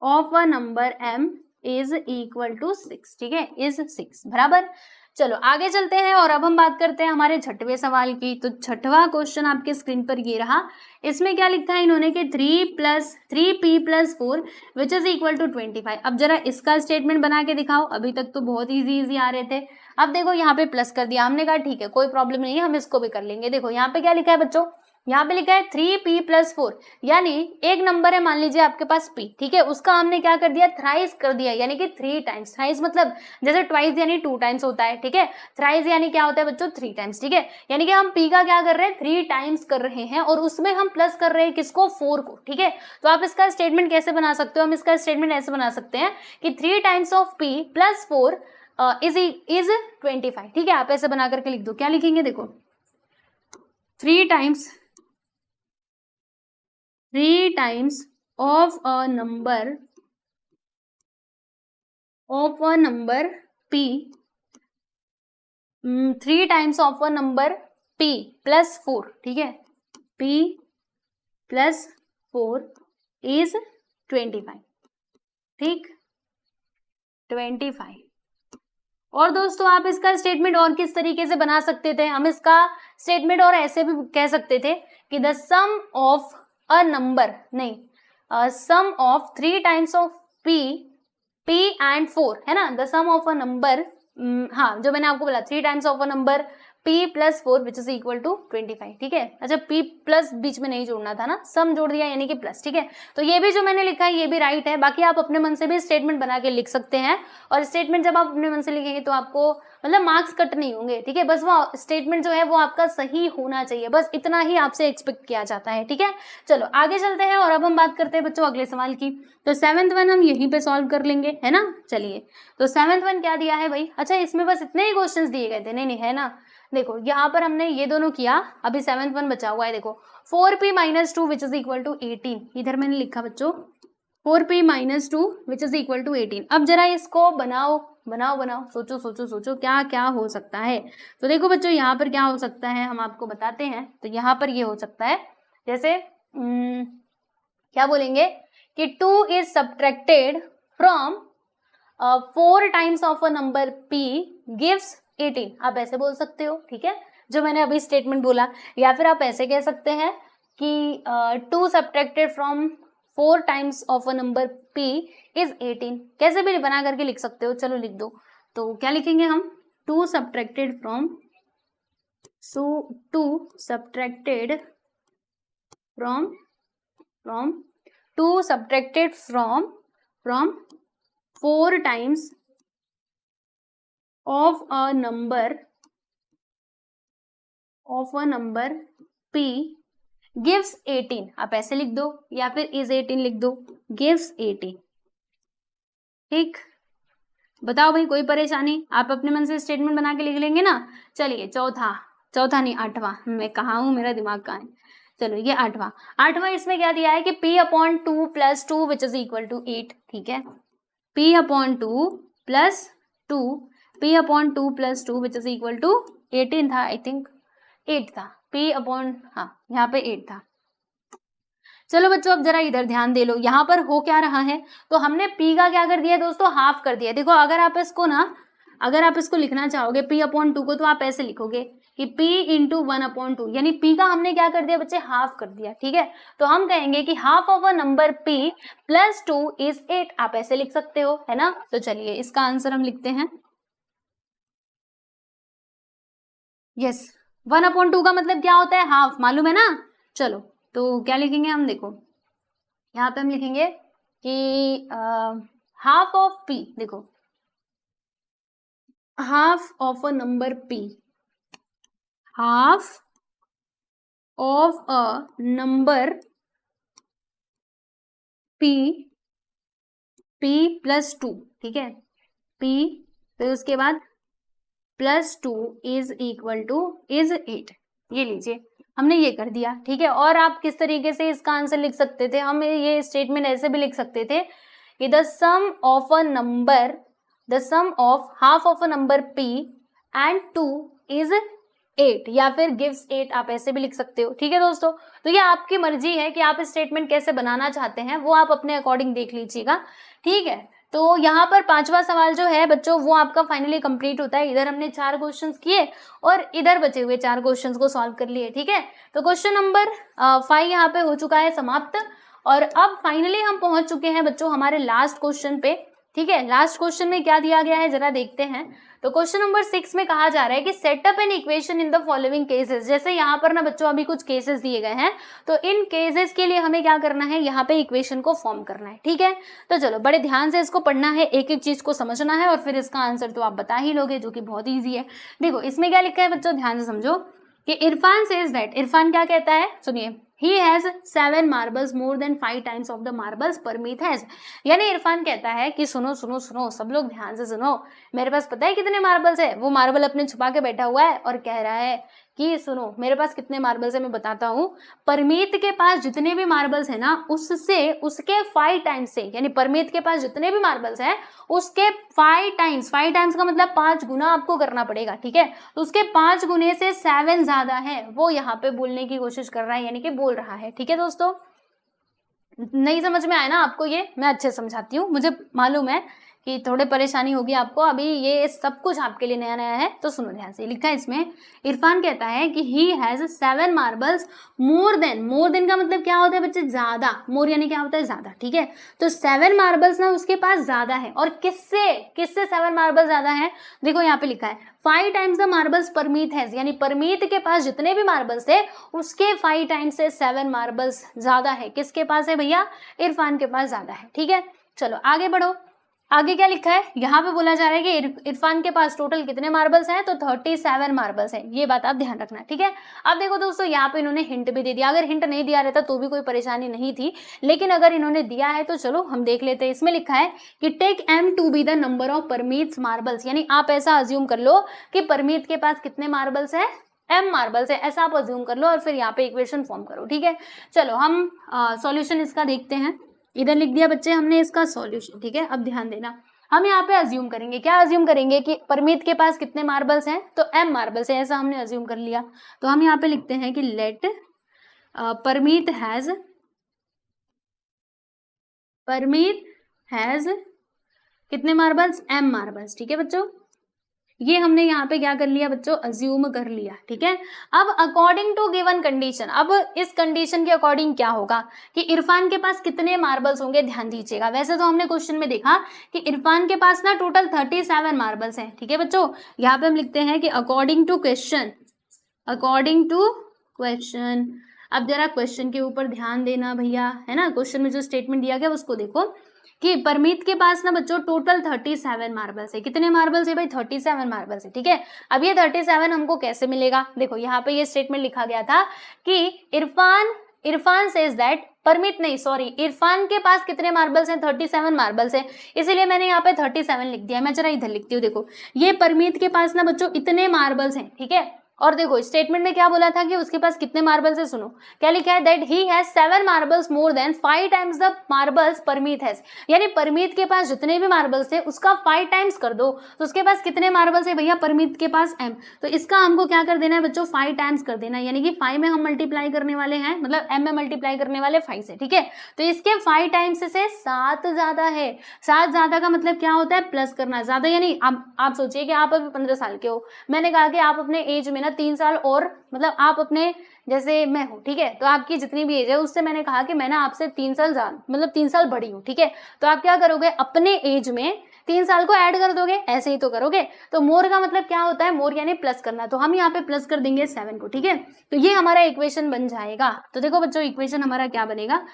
of a number m is equal to 6। ठीक है, is 6 बराबर। चलो आगे चलते हैं और अब हम बात करते हैं हमारे छठवें सवाल की। तो छठवां क्वेश्चन आपके स्क्रीन पर ये रहा। इसमें क्या लिखा है इन्होंने कि 3p+4 which is equal to 25। अब जरा इसका स्टेटमेंट बना के दिखाओ। अभी तक तो बहुत इजी आ रहे थे, अब देखो यहाँ पे प्लस कर दिया। हमने कहा ठीक है कोई प्रॉब्लम नहीं है, हम इसको भी कर लेंगे। देखो यहाँ पे क्या लिखा है बच्चों, यहाँ पे लिखा है 3p+4, यानी एक नंबर है मान लीजिए आपके पास p। ठीक है, उसका हमने क्या कर दिया, थ्राइस कर दिया, यानी कि 3 टाइम्स। थ्राइस मतलब जैसे ट्वाइस यानी 2 टाइम्स होता है। ठीक है, थ्राइस यानी क्या होता है बच्चों, 3 टाइम्स। ठीक है, यानी कि हम p का क्या कर रहे हैं, 3 टाइम्स कर रहे हैं, और उसमें हम प्लस कर रहे हैं किसको, 4 को। ठीक है, तो आप इसका स्टेटमेंट कैसे बना सकते हो, हम इसका स्टेटमेंट ऐसे बना सकते हैं कि 3 टाइम्स ऑफ p + 4 इज 25। ठीक है, आप ऐसे बना करके लिख दो। क्या लिखेंगे, देखो 3 times of a number p 3 times of a number p + 4। ठीक है, p + 4 इज 25। ठीक, 25। और दोस्तों आप इसका स्टेटमेंट और किस तरीके से बना सकते थे, हम इसका स्टेटमेंट और ऐसे भी कह सकते थे कि the sum of a number, नहीं, sum of 3 times of p and 4 है ना, the sum of a number, हाँ जो मैंने आपको बोला 3 times of a number p + 4 which is equal to 25। ठीक है, अच्छा p प्लस बीच में नहीं जोड़ना था ना, सम जोड़ दिया यानी कि प्लस। ठीक है, तो ये भी जो मैंने लिखा है ये भी राइट है। बाकी आप अपने मन से भी स्टेटमेंट बना के लिख सकते हैं, और स्टेटमेंट जब आप अपने मन से लिखेंगे तो आपको मतलब मार्क्स कट नहीं होंगे। ठीक है, बस वो स्टेटमेंट जो है वो आपका सही होना चाहिए, बस इतना ही आपसे एक्सपेक्ट किया जाता है। ठीक है, चलो आगे चलते हैं और अब हम बात करते हैं बच्चों अगले सवाल की। तो 7th वन हम यहीं पे सॉल्व कर लेंगे, है ना। चलिए, तो 7th वन क्या दिया है भाई, अच्छा इसमें बस इतने ही क्वेश्चंस दिए गए थे, नहीं है ना। देखो यहाँ पर हमने ये दोनों किया, अभी 7th वन बचा हुआ है। देखो 4p - 2 which is equal to 18, इधर मैंने लिखा बच्चों 4p - 2 which is equal to 18। अब जरा इसको बनाओ, सोचो सोचो सोचो क्या क्या हो सकता है। तो देखो बच्चों यहाँ पर क्या हो सकता है हम आपको बताते हैं। तो यहाँ पर ये हो सकता है, जैसे क्या बोलेंगे कि 2 is subtracted from 4 times of a number p gives 18, आप ऐसे बोल सकते हो। ठीक है, जो मैंने अभी स्टेटमेंट बोला, या फिर आप ऐसे कह सकते हैं कि 2 subtracted from 4 times of a number p is 18, कैसे भी बना करके लिख सकते हो। चलो लिख दो, तो क्या लिखेंगे हम, 2 subtracted from 4 times of a number p gives 18, आप ऐसे लिख दो, या फिर इज 18 लिख दो, गिव्स 18। ठीक, बताओ भाई कोई परेशानी, आप अपने मन से स्टेटमेंट बना के लिख लेंगे ना। चलिए चौथा नहीं 8वां, मैं कहाँ हूँ, मेरा दिमाग कहाँ है। चलो ये 8वां इसमें क्या दिया है कि p/2 + 2 which is equal to 8। ठीक है, p/2 + 2 p/2 + 2 which is equal to 18 था, आई थिंक 8 था, हाँ यहाँ पे 8 था। चलो बच्चों अब जरा इधर ध्यान दे लो, यहाँ पर हो क्या रहा है, तो हमने p का क्या कर दिया दोस्तों, हाफ कर दिया। देखो अगर आप इसको लिखना चाहोगे p/2 को, तो आप ऐसे लिखोगे कि p × 1/2, यानी p का हमने क्या कर दिया बच्चे, हाफ कर दिया। ठीक है, तो हम कहेंगे कि half of a number p + 2 is 8, आप ऐसे लिख सकते हो, है ना। तो चलिए इसका आंसर हम लिखते हैं, यस 1/2 का मतलब क्या होता है, हाफ, मालूम है ना। चलो तो क्या लिखेंगे हम, देखो यहाँ पे हम लिखेंगे कि हाफ ऑफ p, देखो half of a number p, half of a number p p+2, ठीक है, p फिर उसके बाद +2 इज इक्वल टू इज 8। ये लीजिए हमने ये कर दिया, ठीक है। और आप किस तरीके से इसका आंसर लिख सकते थे, हम ये स्टेटमेंट ऐसे भी लिख सकते थे कि the sum of a number, the sum of half of a number p and 2 is 8, या फिर गिव्स 8, आप ऐसे भी लिख सकते हो, ठीक है दोस्तों। तो ये आपकी मर्जी है कि आप स्टेटमेंट कैसे बनाना चाहते हैं, वो आप अपने अकॉर्डिंग देख लीजिएगा, ठीक है। तो यहाँ पर 5वां सवाल जो है बच्चों वो आपका फाइनली कंप्लीट होता है। इधर हमने 4 क्वेश्चंस किए और इधर बचे हुए 4 क्वेश्चंस को सॉल्व कर लिए, ठीक है। तो क्वेश्चन नंबर 5 यहाँ पे हो चुका है समाप्त। और अब फाइनली हम पहुंच चुके हैं बच्चों हमारे लास्ट क्वेश्चन पे, ठीक है। लास्ट क्वेश्चन में क्या दिया गया है जरा देखते हैं। तो क्वेश्चन नंबर 6 में कहा जा रहा है कि setup an equation in the following cases. जैसे यहाँ पर ना बच्चों अभी कुछ केसेस दिए गए हैं, तो इन केसेस के लिए हमें क्या करना है, यहाँ पे इक्वेशन को फॉर्म करना है, ठीक है। तो चलो बड़े ध्यान से इसको पढ़ना है, एक एक चीज को समझना है और फिर इसका आंसर तो आप बता ही लोगे, जो कि बहुत ईजी है। देखो इसमें क्या लिखा है बच्चों, ध्यान से समझो कि इरफान सेज दैट, इरफान क्या कहता है, सुनिए, he has 7 marbles more than 5 times of the marbles Parmeet has। यानी इरफान कहता है कि सुनो सुनो सुनो, सब लोग ध्यान से सुनो, मेरे पास पता है कितने मार्बल्स है। वो मार्बल अपने छुपा के बैठा हुआ है और कह रहा है कि सुनो मेरे पास कितने मार्बल्स है मैं बताता हूँ। परमीत के पास जितने भी मार्बल्स है ना, उससे उसके 5 टाइम्स से, यानी परमीत के पास जितने भी मार्बल्स है उसके 5 टाइम्स, 5 टाइम्स का मतलब 5 गुना आपको करना पड़ेगा, ठीक है। तो उसके 5 गुने से 7 ज्यादा है, वो यहाँ पे बोलने की कोशिश कर रहा है, यानी कि बोल रहा है, ठीक है दोस्तों। नहीं समझ में आया ना आपको, ये मैं अच्छे समझाती हूँ, मुझे मालूम है कि थोड़े परेशानी होगी आपको, अभी ये सब कुछ आपके लिए नया नया है। तो सुनो ध्यान से, लिखा है इसमें, इरफान कहता है कि he has 7 marbles more than, more than का मतलब क्या होता है बच्चे, ज्यादा, मोर यानी क्या होता है ज्यादा, ठीक है। तो 7 मार्बल्स ना उसके पास ज्यादा है, और किससे किससे 7 मार्बल्स ज्यादा है, देखो यहाँ पे लिखा है 5 times the marbles Parmeet has, यानी परमीत के पास जितने भी मार्बल्स थे उसके 5 टाइम्स से 7 मार्बल्स ज्यादा है। किसके पास है भैया, इरफान के पास ज्यादा है, ठीक है। चलो आगे बढ़ो, आगे क्या लिखा है, यहाँ पे बोला जा रहा है कि इरफान के पास टोटल कितने मार्बल्स हैं, तो 37 मार्बल्स हैं, ये बात आप ध्यान रखना, ठीक है। अब देखो दोस्तों यहाँ पे इन्होंने हिंट भी दे दिया, अगर हिंट नहीं दिया रहता तो भी कोई परेशानी नहीं थी, लेकिन अगर इन्होंने दिया है तो चलो हम देख लेते हैं। इसमें लिखा है कि take M to be the number of Parmeet's marbles, यानी आप ऐसा अज्यूम कर लो कि परमीत के पास कितने मार्बल्स है, M मार्बल्स है, ऐसा आप अज्यूम कर लो और फिर यहाँ पे इक्वेशन फॉर्म करो, ठीक है। चलो हम सॉल्यूशन इसका देखते हैं। इधर लिख दिया बच्चे हमने इसका सॉल्यूशन, ठीक है। अब ध्यान देना, हम यहाँ पे अज्यूम करेंगे, क्या अज्यूम करेंगे कि परमीत के पास कितने मार्बल्स हैं, तो M मार्बल्स है, ऐसा हमने अज्यूम कर लिया। तो हम यहाँ पे लिखते हैं कि लेट परमीत हैज कितने मार्बल्स, M मार्बल्स, ठीक है बच्चों। ये हमने यहाँ पे क्या कर लिया बच्चों, अज्यूम कर लिया, ठीक है। अब अकॉर्डिंग टू गिवन कंडीशन, अब इस कंडीशन के अकॉर्डिंग क्या होगा कि इरफान के पास कितने मार्बल्स होंगे, ध्यान दीजिएगा। वैसे तो हमने क्वेश्चन में देखा कि इरफान के पास ना टोटल 37 मार्बल्स हैं, ठीक है बच्चों। यहाँ पे हम लिखते हैं कि according to question, according to question. अब जरा क्वेश्चन के ऊपर ध्यान देना भैया, है ना, क्वेश्चन में जो स्टेटमेंट दिया गया उसको देखो कि परमीत के पास ना बच्चों टोटल 37 मार्बल्स है। कितने मार्बल्स है भाई, 37 मार्बल्स है, ठीक है। अब ये 37 हमको कैसे मिलेगा, देखो यहाँ पे ये स्टेटमेंट लिखा गया था कि इरफान सेज दैट, परमीत नहीं सॉरी, इरफान के पास कितने मार्बल्स हैं, 37 मार्बल्स है, इसीलिए मैंने यहाँ पे 37 लिख दिया। मैं जरा इधर लिखती हूँ, देखो ये परमीत के पास ना बच्चों इतने मार्बल्स हैं, ठीक है। और देखो स्टेटमेंट में क्या बोला था कि उसके पास कितने मार्बल्स है, सुनो क्या लिखा है, that he has 7 marbles more than 5 times the marbles Parmeet has, यानी परमीत के पास जितने भी मार्बल्स थे उसका 5 टाइम्स कर दो, तो उसके पास कितने मार्बल्स है भैया, परमीत के पास M, तो इसका हमको क्या कर देना है बच्चों, 5 टाइम्स कर देना, यानी कि 5 में हम मल्टीप्लाई करने वाले हैं, मतलब M में मल्टीप्लाई करने वाले 5 से, ठीक है। तो इसके 5 टाइम्स से 7 ज्यादा है, 7 ज्यादा का मतलब क्या होता है, प्लस करना, ज्यादा यानी आप सोचिए कि आप अभी 15 साल के हो, मैंने कहा कि आप अपने एज में ना 3 साल और, मतलब आप अपने, जैसे मैं हूँ, ठीक है, तो आपकी जितनी भी एज है उससे मैंने कहा कि मैं ना आपसे 3 साल ज्यादा, मतलब 3 साल बड़ी हूँ, ठीक है। तो आप क्या करोगे, अपने एज में 3 साल को ऐड कर दोगे, ऐसे ही तो करोगे। तो मोर का मतलब क्या होता है, मोर यानी प्लस करना, तो हम यहाँ पे प्लस कर देंगे 7 को, ठीक है। तो ये हमारा इक्वेशन बन जाएगा। तो देखो बच्चों इक्वेशन हमारा क्या बनेगा,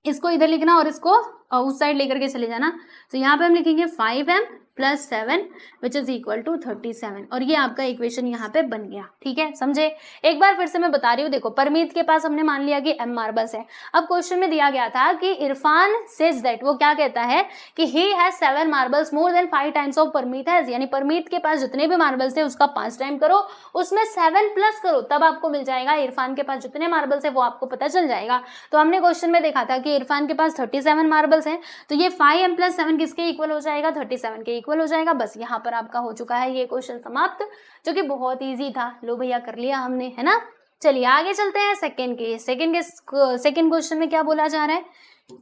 इसको इधर लिखना और इसको उस साइड लेकर के चले जाना। तो यहाँ पे हम लिखेंगे 5m plus 7 which is equal to 37 और ये आपका इक्वेशन यहाँ पे बन गया। ठीक है, समझे। एक बार फिर से मैं बता रही हूँ, देखो परमीत के पास हमने मान लिया कि m मार्बल्स है। अब क्वेश्चन में दिया गया था कि इरफान सेज दैट, वो क्या कहता है कि he has 7 marbles more than 5 times of Parmeet has, यानी परमीत के पास जितने भी मार्बल्स थे उसका 5 टाइम करो, उसमें 7 प्लस करो, तब आपको मिल जाएगा इरफान के पास जितने मार्बल्स है वो आपको पता चल जाएगा। तो हमने क्वेश्चन में देखा था कि इरफान के पास 37 मार्बल्स हैं, तो ये 5m प्लस 7 किसके इक्वल हो जाएगा, 37 के इक्वल हो जाएगा। बस यहाँ पर आपका हो चुका है ये क्वेश्चन समाप्त, जो कि बहुत इजी था। लो भैया कर लिया हमने, है ना। चलिए आगे चलते हैं सेकंड सेकंड क्वेश्चन में क्या बोला जा रहा है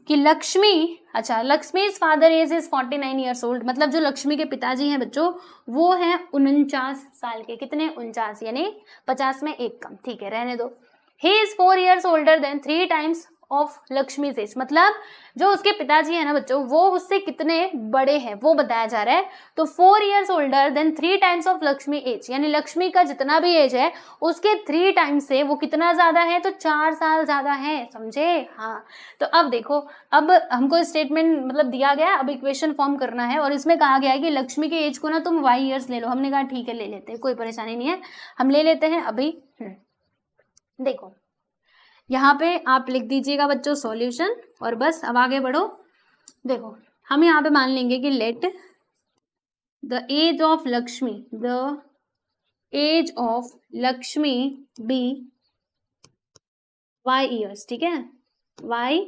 कि लक्ष्मी, अच्छा, Lakshmi father is 49 years old, मतलब जो लक्ष्मी के पिताजी हैं बच्चों वो हैं 49 साल के। कितने, 49, यानी 50 में एक कम। ठीक है, रहने दो। He is 4 years older than 3 times of Lakshmi age, मतलब जो उसके पिताजी है ना बच्चों वो उससे कितने बड़े हैं वो बताया जा रहा है। तो 4 years older than 3 times of Lakshmi age, यानी लक्ष्मी का जितना भी एज है उसके 3 टाइम्स से वो कितना ज्यादा है, तो 4 साल ज्यादा है, समझे। हाँ, तो अब देखो, अब हमको स्टेटमेंट मतलब दिया गया है, अब इक्वेशन फॉर्म करना है और इसमें कहा गया है कि लक्ष्मी के एज को ना तुम y ईयर्स ले लो। हमने कहा ठीक है ले लेते हैं, कोई परेशानी नहीं है, हम ले लेते हैं अभी। देखो यहाँ पे आप लिख दीजिएगा बच्चों सॉल्यूशन और बस अब आगे बढ़ो। देखो हम यहाँ पे मान लेंगे कि let the age of Lakshmi, the age of Lakshmi be y years. ठीक है, y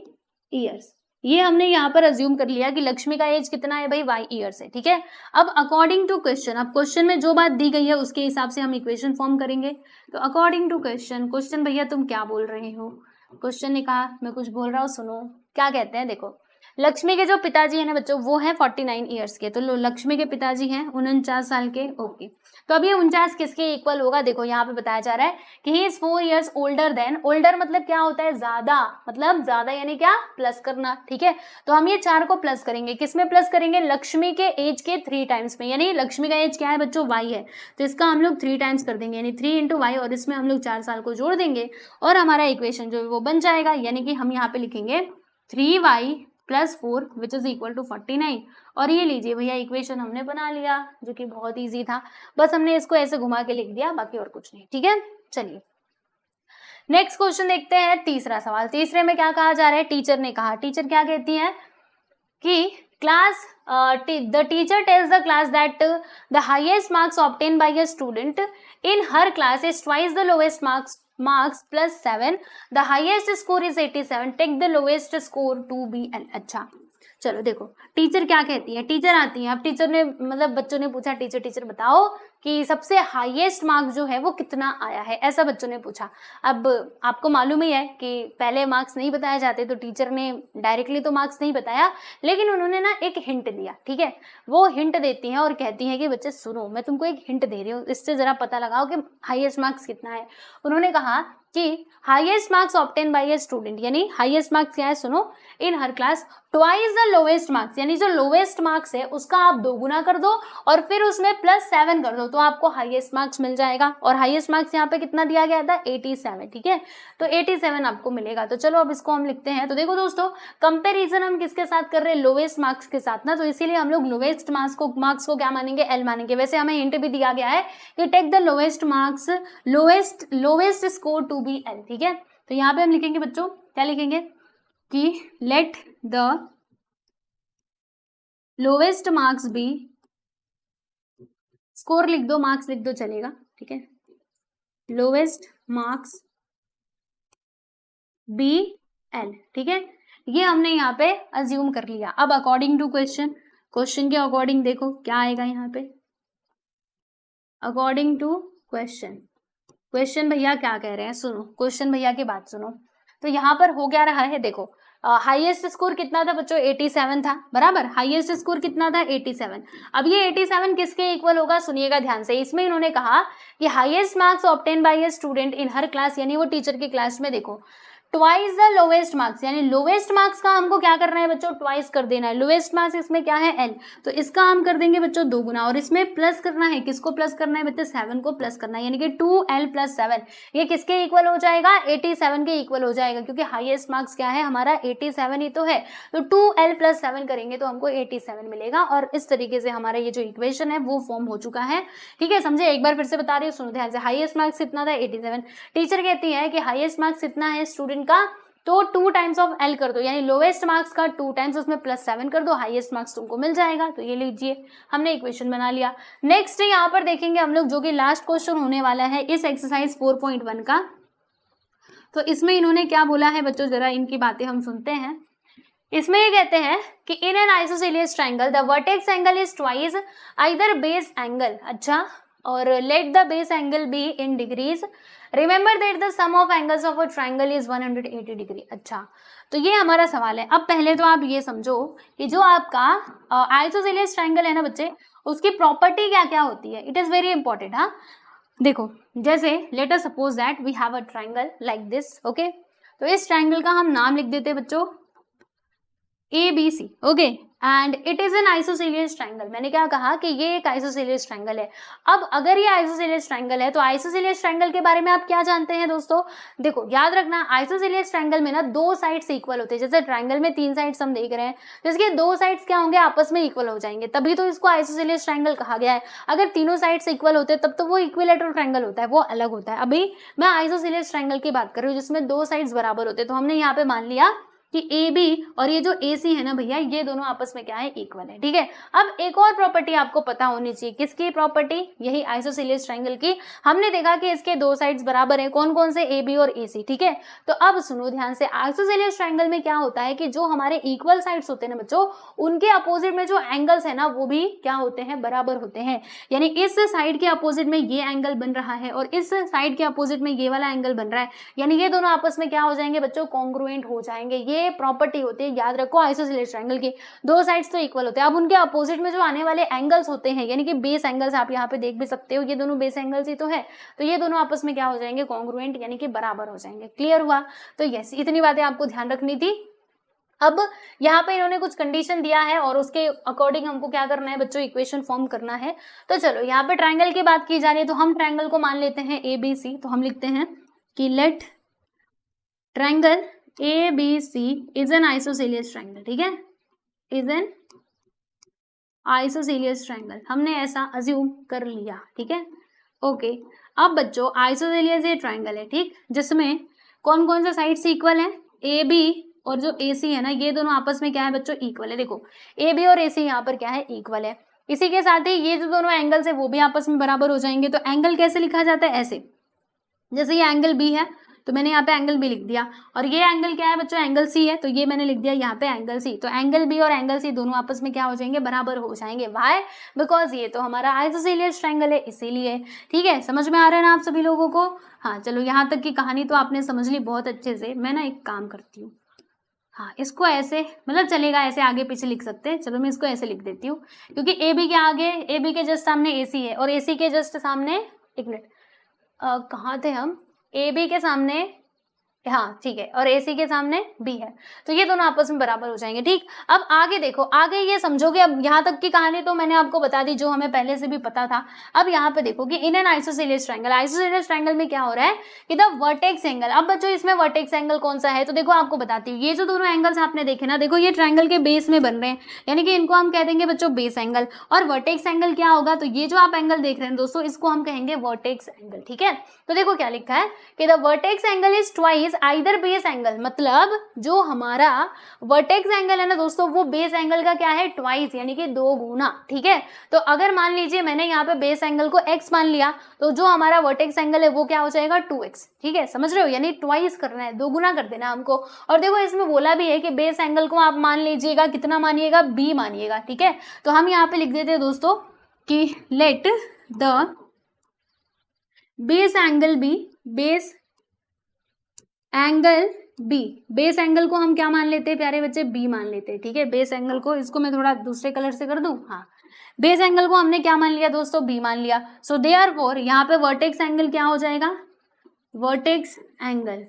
ईयर्स, ये हमने यहाँ पर अज्यूम कर लिया कि लक्ष्मी का एज कितना है भाई, y ईयर्स है। ठीक है, अब अकॉर्डिंग टू क्वेश्चन, अब क्वेश्चन में जो बात दी गई है उसके हिसाब से हम इक्वेशन फॉर्म करेंगे। तो अकॉर्डिंग टू क्वेश्चन, क्वेश्चन भैया तुम क्या बोल रहे हो, क्वेश्चन ने कहा मैं कुछ बोल रहा हूँ, सुनो क्या कहते हैं। देखो लक्ष्मी के जो पिताजी है ना बच्चों वो है 49 ईयर्स के, तो लक्ष्मी के पिताजी हैं 49 साल के। ओके, तो अब ये 49 किसके इक्वल होगा, देखो यहाँ पे बताया जा रहा है कि ही is 4 years older then, older मतलब क्या होता है, ज्यादा, मतलब ज्यादा यानी क्या, प्लस करना। ठीक है, तो हम ये 4 को प्लस करेंगे, किसमें प्लस करेंगे, लक्ष्मी के एज के 3 टाइम्स में, यानी लक्ष्मी का एज क्या है बच्चों, y है, तो इसका हम लोग 3 टाइम्स कर देंगे, यानी 3 इंटू वाई, और इसमें हम लोग 4 साल को जोड़ देंगे और हमारा इक्वेशन जो है वो बन जाएगा। यानी कि हम यहाँ पे लिखेंगे 3y plus 4 which is equal to 49, और ये लीजिए भैया इक्वेशन हमने बना लिया, जो कि बहुत इजी था, बस हमने इसको ऐसे घुमा के लिख दिया, बाकी और कुछ नहीं। ठीक है, चलिए नेक्स्ट क्वेश्चन देखते हैं, तीसरा सवाल। तीसरे में क्या कहा जा रहा है, टीचर ने कहा, टीचर क्या कहती है कि class the teacher tells the class that the highest marks obtain by a student in her class is twice the lowest marks plus 7, the highest score is 87, take the lowest score to be an। अच्छा चलो देखो टीचर क्या कहती है, टीचर आती है, अब टीचर ने मतलब बच्चों ने पूछा टीचर बताओ कि सबसे हाईएस्ट मार्क्स जो है वो कितना आया है, ऐसा बच्चों ने पूछा। अब आपको मालूम ही है कि पहले मार्क्स नहीं बताए जाते, तो टीचर ने डायरेक्टली तो मार्क्स नहीं बताया, लेकिन उन्होंने ना एक हिंट दिया। ठीक है, वो हिंट देती हैं और कहती हैं कि बच्चे सुनो मैं तुमको एक हिंट दे रही हूँ, इससे जरा पता लगाओ कि हाईएस्ट मार्क्स कितना है। उन्होंने कहा कि highest marks obtain by a student, यानी हाईएस्ट मार्क्स क्या है सुनो, in her class twice the lowest marks, यानी जो लोएस्ट मार्क्स है उसका आप 2 गुना कर दो और फिर उसमें प्लस 7 कर दो, तो आपको हाईएस्ट मार्क्स मिल जाएगा। और हाईएस्ट मार्क्स यहाँ पे कितना दिया गया था, 87। ठीक है, तो 87 आपको मिलेगा। तो चलो अब इसको हम लिखते हैं। तो देखो दोस्तों कंपैरिजन हम किसके साथ कर रहे हैं, लोएस्ट मार्क्स के साथ ना, तो इसीलिए हम लोग लोएस्ट मार्क्स को क्या मानेंगे, एल मानेंगे। वैसे हमें हिंट भी दिया गया है कि take the lowest marks, lowest score to be L. ठीक है, तो यहाँ पे हम लिखेंगे बच्चों, क्या लिखेंगे कि let the lowest marks be, score लिख दो, मार्क्स लिख दो चलेगा। ठीक है, लोवेस्ट मार्क्स बी एल। ठीक है, ये हमने यहाँ पे अज्यूम कर लिया। अब अकॉर्डिंग टू क्वेश्चन, क्वेश्चन के अकॉर्डिंग देखो क्या आएगा यहाँ पे, अकॉर्डिंग टू क्वेश्चन, क्वेश्चन भैया क्या कह रहे हैं सुनो, क्वेश्चन भैया की बात सुनो। तो यहाँ पर हो क्या रहा है, देखो हाईएस्ट स्कोर कितना था बच्चों, 87 था, बराबर। हाईएस्ट स्कोर कितना था, 87। अब ये 87 किसके इक्वल होगा, सुनिएगा ध्यान से। इसमें इन्होंने कहा कि highest marks obtain by a student in her class, यानी वो टीचर की क्लास में देखो ट्वाइस द लोवेस्ट मार्क्स, यानी लोवेस्ट मार्क्स का हमको क्या करना है बच्चों, ट्वाइस कर देना है। लोवेस्ट मार्क्स इसमें क्या है एल, तो इसका हम कर देंगे बच्चों 2 गुना, और इसमें प्लस करना है, किसको प्लस करना है बच्चे, 7 को प्लस करना है, यानी कि 2l + 7 ये किसके इक्वल हो जाएगा, 87 के इक्वल हो जाएगा, क्योंकि हाईएस्ट मार्क्स क्या है हमारा 87 ही तो है। तो 2l + 7 करेंगे तो हमको 87 मिलेगा, और इस तरीके से हमारा ये जो इक्वेशन है वो फॉर्म हो चुका है। ठीक है, समझे, एक बार फिर से बता रही हूँ, सुनो ध्यान से। हाईएस्ट मार्क्स कितना था 87, टीचर कहती है कि हाईएस्ट मार्क्स कितना है स्टूडेंट का, तो 2 टाइम्स ऑफ एल कर दो, यानी लोवेस्ट मार्क्स का 2 टाइम्स, उसमें +7 कर दो, हाईएस्ट मार्क्स तुमको मिल जाएगा। तो ये लीजिए, हमने इक्वेशन बना लिया। नेक्स्ट यहाँ पर देखेंगे हम लोग, जो कि लास्ट क्वेश्चन होने वाला है इस एक्सरसाइज 4.1 का। तो इसमें इन्होंने क्या बोला है बच्चों, जरा इनकी बातें हम सुनते हैं। इसमें ये कहते हैं कि in an isosceles triangle the vertex angle is twice either base angle, अच्छा, और let the base angle be in degrees, remember that the sum of angles of a triangle is 180 degree. अच्छा, तो ये हमारा सवाल है। अब पहले तो आप ये समझो कि जो आपका आइसोसेलियस ट्रायंगल है ना बच्चे, उसकी प्रॉपर्टी क्या क्या होती है, इट इज वेरी इंपॉर्टेंट। हाँ, देखो, जैसे let us suppose that we have a triangle like this, okay, तो इस ट्रायंगल का हम नाम लिख देते हैं बच्चों ABC, okay, and it is an isosceles triangle. मैंने क्या कहा कि ये एक आइसोसेलियस ट्रायंगल है। अब अगर ये आइसोसेलियस ट्रायंगल है तो आइसोसेलियस ट्रायंगल के बारे में आप क्या जानते हैं दोस्तों, देखो याद रखना, आइसोसेलियस ट्रायंगल में ना 2 साइड्स इक्वल होते हैं। जैसे ट्रायंगल में 3 साइड्स हम देख रहे हैं, तो इसके 2 साइड्स क्या होंगे, आपस में इक्वल हो जाएंगे, तभी तो इसको आइसोसेलियस ट्रायंगल कहा गया है। अगर तीनों साइड्स इक्वल होते हैं तब तो वो इक्विलेटरल ट्रायंगल होता है, वो अलग होता है। अभी मैं आइसोसेलियस ट्रायंगल की बात कर रही हूँ जिसमें 2 साइड्स बराबर होते हैं। तो हमने यहाँ पे मान लिया कि AB और ये जो AC है ना भैया, ये दोनों आपस में क्या है, इक्वल है। ठीक है, अब एक और प्रॉपर्टी आपको पता होनी चाहिए, किसकी प्रॉपर्टी, यही आइसोसेलियस ट्रायंगल की। हमने देखा कि इसके 2 साइड्स बराबर है, कौन कौन से, AB और AC। ठीक है, तो अब सुनो ध्यान से, आइसोसेलियस ट्रायंगल में क्या होता है कि जो हमारे इक्वल साइड्स होते हैं ना बच्चों, उनके अपोजिट में जो एंगल्स है ना वो भी क्या होते हैं, बराबर होते हैं। यानी इस साइड के अपोजिट में ये एंगल बन रहा है और इस साइड के अपोजिट में ये वाला एंगल बन रहा है, यानी ये दोनों आपस में क्या हो जाएंगे बच्चों, कॉन्ग्रुएंट हो जाएंगे। ये प्रॉपर्टी होती है, याद रखो, आइसोसेलियस ट्रायंगल की। 2 साइड्स तो इक्वल होते हैं, अब उनके अपोजिट में जो आने वाले एंगल्स होते हैं, यानी कि बेस एंगल्स, आप यहाँ पे देख भी सकते हो, ये दोनों बेस एंगल्स ही तो है, तो ये दोनों आपस में क्या हो जाएंगे, कॉन्ग्रुएंट, यानी कि बराबर हो जाएंगे। क्लियर हुआ? तो यस, इतनी बातें आपको ध्यान रखनी थी। अब यहाँ पे इन्होंने कुछ कंडीशन दिया है और उसके अकॉर्डिंग हमको क्या करना है बच्चों, इक्वेशन फॉर्म करना है। तो चलो, यहाँ पे ट्रायंगल की बात की जा रही है, तो हम ट्रायंगल को मान लेते हैं ABC। तो हम लिखते हैं कि let triangle ABC is an isosceles triangle. ठीक है, इज एन आइसोसेलियस ट्रायंगल, हमने ऐसा अज्यूम कर लिया। ठीक है, ओके। अब बच्चों, आइसोसेलियस ये ट्रायंगल है, ठीक, जिसमें कौन कौन से साइड्स इक्वल है, AB और जो AC है ना, ये दोनों आपस में क्या है बच्चों, इक्वल है। देखो, AB और AC यहाँ पर क्या है, इक्वल है। इसी के साथ ही ये जो दोनों एंगल्स है वो भी आपस में बराबर हो जाएंगे। तो एंगल कैसे लिखा जाता है, ऐसे, जैसे ये एंगल B है तो मैंने यहाँ पे एंगल B लिख दिया, और ये एंगल क्या है बच्चों, एंगल C है, तो ये मैंने लिख दिया यहाँ पे एंगल C। तो एंगल B और एंगल C दोनों आपस में क्या हो जाएंगे, बराबर हो जाएंगे। व्हाई? बिकॉज ये तो हमारा आइसोसेलियस ट्रायंगल है, इसीलिए। ठीक है, समझ में आ रहा है ना आप सभी लोगों को? हाँ, चलो, यहाँ तक की कहानी तो आपने समझ ली बहुत अच्छे से। मैं ना एक काम करती हूँ, हाँ, इसको ऐसे, मतलब चलेगा, ऐसे आगे पीछे लिख सकते हैं। चलो, मैं इसको ऐसे लिख देती हूँ, क्योंकि AB के आगे, AB के जस्ट सामने AC है, और AC के जस्ट सामने, एक मिनट, कहाँ थे हम, AB के सामने, हाँ ठीक है, और AC के सामने B है, तो ये दोनों आपस में बराबर हो जाएंगे। ठीक, अब आगे देखो, आगे ये समझोगे। अब यहाँ तक की कहानी तो मैंने आपको बता दी, जो हमें पहले से भी पता था। अब यहाँ पे देखो कि in an isosceles triangle, isosceles triangle में क्या हो रहा है कि द वर्टेक्स एंगल। अब बच्चों, इसमें वर्टेक्स एंगल कौन सा है, तो देखो आपको बताती हूँ। ये जो दोनों एंगल्स आपने देखे ना, देखो ये ट्रायंगल के बेस में बन रहे हैं, यानी कि इनको हम कह देंगे बच्चों बेस एंगल। और वर्टेक्स एंगल क्या होगा, तो ये जो आप एंगल देख रहे हैं दोस्तों, इसको हम कहेंगे वर्टेक्स एंगल। ठीक है, तो देखो क्या लिखा है कि the vertex angle is twice either base angle, मतलब जो हमारा वर्टेक्स एंगल है ना दोस्तों, वो बेस एंगल का क्या है, ट्वाइस, यानी कि 2 गुना। ठीक है, तो अगर मान लीजिए मैंने यहाँ पे बेस एंगल को x मान लिया, तो जो हमारा वर्टेक्स एंगल है वो क्या हो जाएगा, 2x। ठीक है, समझ रहे हो, यानी ट्वाइस करना है, 2 गुना कर देना हमको। और देखो, इसमें बोला भी है कि बेस एंगल को आप मान लीजिएगा, कितना मानिएगा, b मानिएगा। ठीक है, तो हम यहाँ पे लिख देते हैं दोस्तों कि let the base angle B, base angle B, base angle को हम क्या मान लेते हैं प्यारे बच्चे, बी मान लेते हैं। ठीक है, बेस एंगल को, इसको मैं थोड़ा दूसरे कलर से कर दूं, हाँ, बेस एंगल को हमने क्या मान लिया दोस्तों, बी मान लिया। सो देयरफॉर यहाँ पे वर्टेक्स एंगल क्या हो जाएगा, वर्टेक्स एंगल,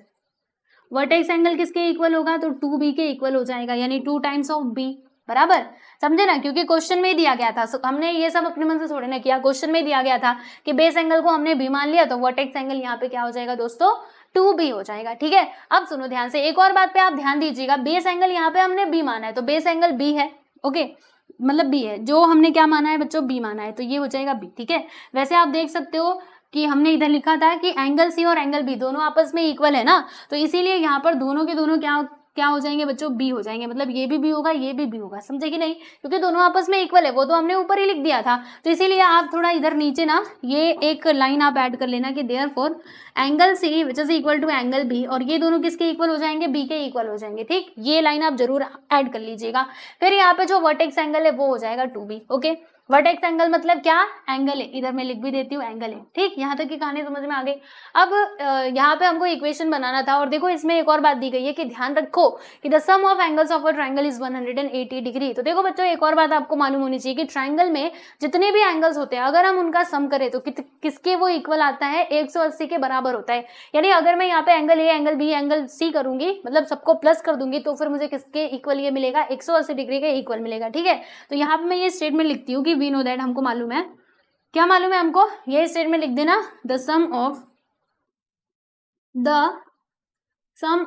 वर्टेक्स एंगल किसके इक्वल होगा, तो 2b के इक्वल हो जाएगा, यानी 2 टाइम्स ऑफ b, बराबर, समझे ना, क्योंकि क्वेश्चन में ही दिया गया था, हमने ये सब अपने मन से थोड़े ना किया, क्वेश्चन में दिया गया था कि बेस एंगल को हमने b मान लिया, तो वर्टेक्स एंगल यहाँ पे क्या हो जाएगा दोस्तों, 2b हो जाएगा, ठीक है। अब सुनो ध्यान से, एक और बात पे आप ध्यान दीजिएगा, बेस एंगल यहाँ पे हमने b माना है, तो बेस एंगल b है, ओके, मतलब b है, जो हमने क्या माना है बच्चों, b माना है, तो ये हो जाएगा b, ठीक है। वैसे आप देख सकते हो कि हमने इधर लिखा था कि एंगल सी और एंगल बी दोनों आपस में इक्वल है ना, तो इसीलिए यहाँ पर दोनों के दोनों क्या क्या हो जाएंगे बच्चों, बी हो जाएंगे, मतलब ये भी बी होगा, ये भी बी होगा, समझे कि नहीं, क्योंकि दोनों आपस में इक्वल है, वो तो हमने ऊपर ही लिख दिया था, तो इसीलिए आप थोड़ा इधर नीचे ना ये एक लाइन आप ऐड कर लेना कि therefore angle C which is equal to angle B, और ये दोनों किसके इक्वल हो जाएंगे, बी के इक्वल हो जाएंगे, ठीक, ये लाइन आप जरूर ऐड कर लीजिएगा। फिर यहाँ पे जो वर्टेक्स एंगल है वो हो जाएगा 2b, ओके। वर्टेक्स एंगल मतलब क्या, एंगल है, इधर मैं लिख भी देती हूँ एंगल है, ठीक, यहाँ तक की कहानी समझ में आ गई। अब यहाँ पे हमको इक्वेशन बनाना था, और देखो इसमें एक और बात दी गई है कि ध्यान रखो कि the sum of angles of a triangle is 180 degree. तो देखो बच्चों एक और बात आपको मालूम होनी चाहिए कि ट्रायंगल में जितने भी एंगल्स होते हैं अगर हम उनका सम करें तो किसके वो इक्वल आता है, 180 के बराबर होता है। यानी अगर मैं यहाँ पे angle A, angle B, angle C करूंगी, मतलब सबको प्लस कर दूंगी, तो फिर मुझे किसके इक्वल ये मिलेगा, 180 डिग्री के इक्वल मिलेगा, ठीक है। तो यहाँ पे मैं ये स्टेटमेंट लिखती हूँ कि वी नो दैट, हमको मालूम है, क्या मालूम है हमको, ये स्टेटमेंट लिख देना, the sum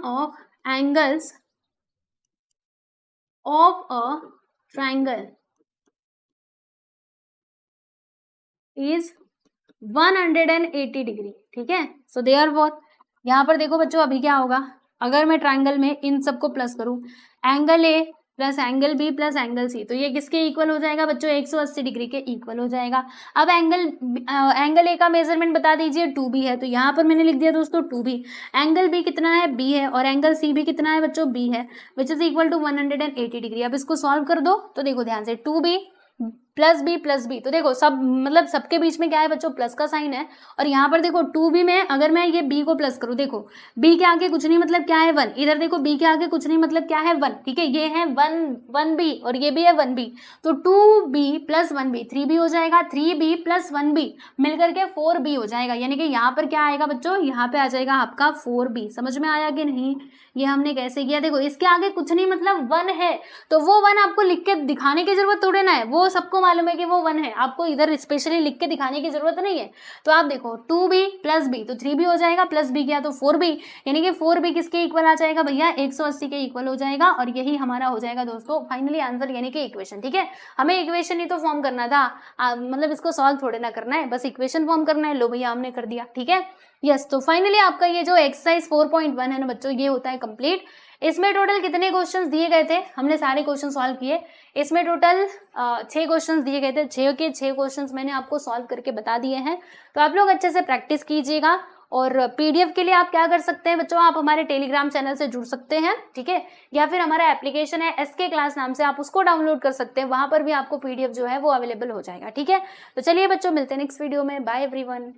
of angles of a triangle is 180 degree, ठीक है। सो देयरफॉर यहाँ पर देखो बच्चों अभी क्या होगा, अगर मैं ट्रायंगल में इन सबको प्लस करूं, angle A plus angle B plus angle C, तो ये किसके इक्वल हो जाएगा बच्चों, 180 डिग्री के इक्वल हो जाएगा। अब एंगल ए का मेजरमेंट बता दीजिए 2b है, तो यहाँ पर मैंने लिख दिया दोस्तों 2b। एंगल बी कितना है, b है, और एंगल सी भी कितना है बच्चों, b है, which is equal to 180 degree. अब इसको सॉल्व कर दो, तो देखो ध्यान से, 2b प्लस बी, तो देखो सब मतलब सबके बीच में क्या है बच्चों, प्लस का साइन है, और यहाँ पर देखो 2b में अगर मैं ये b को प्लस करूँ, देखो b के आगे कुछ नहीं मतलब क्या है 1, इधर देखो b के आगे कुछ नहीं मतलब क्या है 1, ठीक है, ये है 1b और ये भी है 1b, तो 2b प्लस 1b 3b हो जाएगा, 3b प्लस 1b मिलकर के 4b हो जाएगा, यानी कि यहाँ पर क्या आएगा बच्चों, यहाँ पे आ जाएगा आपका 4b। समझ में आया कि नहीं, ये हमने कैसे किया, देखो इसके आगे कुछ नहीं मतलब 1 है, तो वो 1 आपको लिख के दिखाने की जरूरत थोड़ी ना है, वो सबको मालूम है कि वो 1 है, आपको इधर स्पेशली लिख के दिखाने की जरूरत नहीं है। तो आप देखो 2b प्लस b, तो 3b हो जाएगा, प्लस b किया तो 4b, यानी कि 4b किसके इक्वल आ जाएगा भैया, 180 के इक्वल हो जाएगा, और यही हमारा हो जाएगा दोस्तों फाइनली आंसर, यानी कि इक्वेशन, ठीक है। हमें इक्वेशन ही तो फॉर्म करना था, मतलब इसको सॉल्व थोड़े ना करना है, बस इक्वेशन फॉर्म करना है, लो भैया हमने कर दिया, ठीक है। यस, तो फाइनली आपका ये जो एक्सरसाइज 4.1 है ना बच्चों, ये होता है कंप्लीट। इसमें टोटल कितने क्वेश्चंस दिए गए थे, हमने सारे क्वेश्चन सॉल्व किए, इसमें टोटल 6 क्वेश्चंस दिए गए थे, 6 के 6 क्वेश्चंस मैंने आपको सॉल्व करके बता दिए हैं। तो आप लोग अच्छे से प्रैक्टिस कीजिएगा, और पीडीएफ के लिए आप क्या कर सकते हैं बच्चों, आप हमारे टेलीग्राम चैनल से जुड़ सकते हैं, ठीक है, या फिर हमारा एप्लीकेशन है एसके क्लास नाम से, आप उसको डाउनलोड कर सकते हैं, वहां पर भी आपको पीडीएफ जो है वो अवेलेबल हो जाएगा, ठीक है। तो चलिए बच्चों मिलते हैं नेक्स्ट वीडियो में, बाय एवरीवन।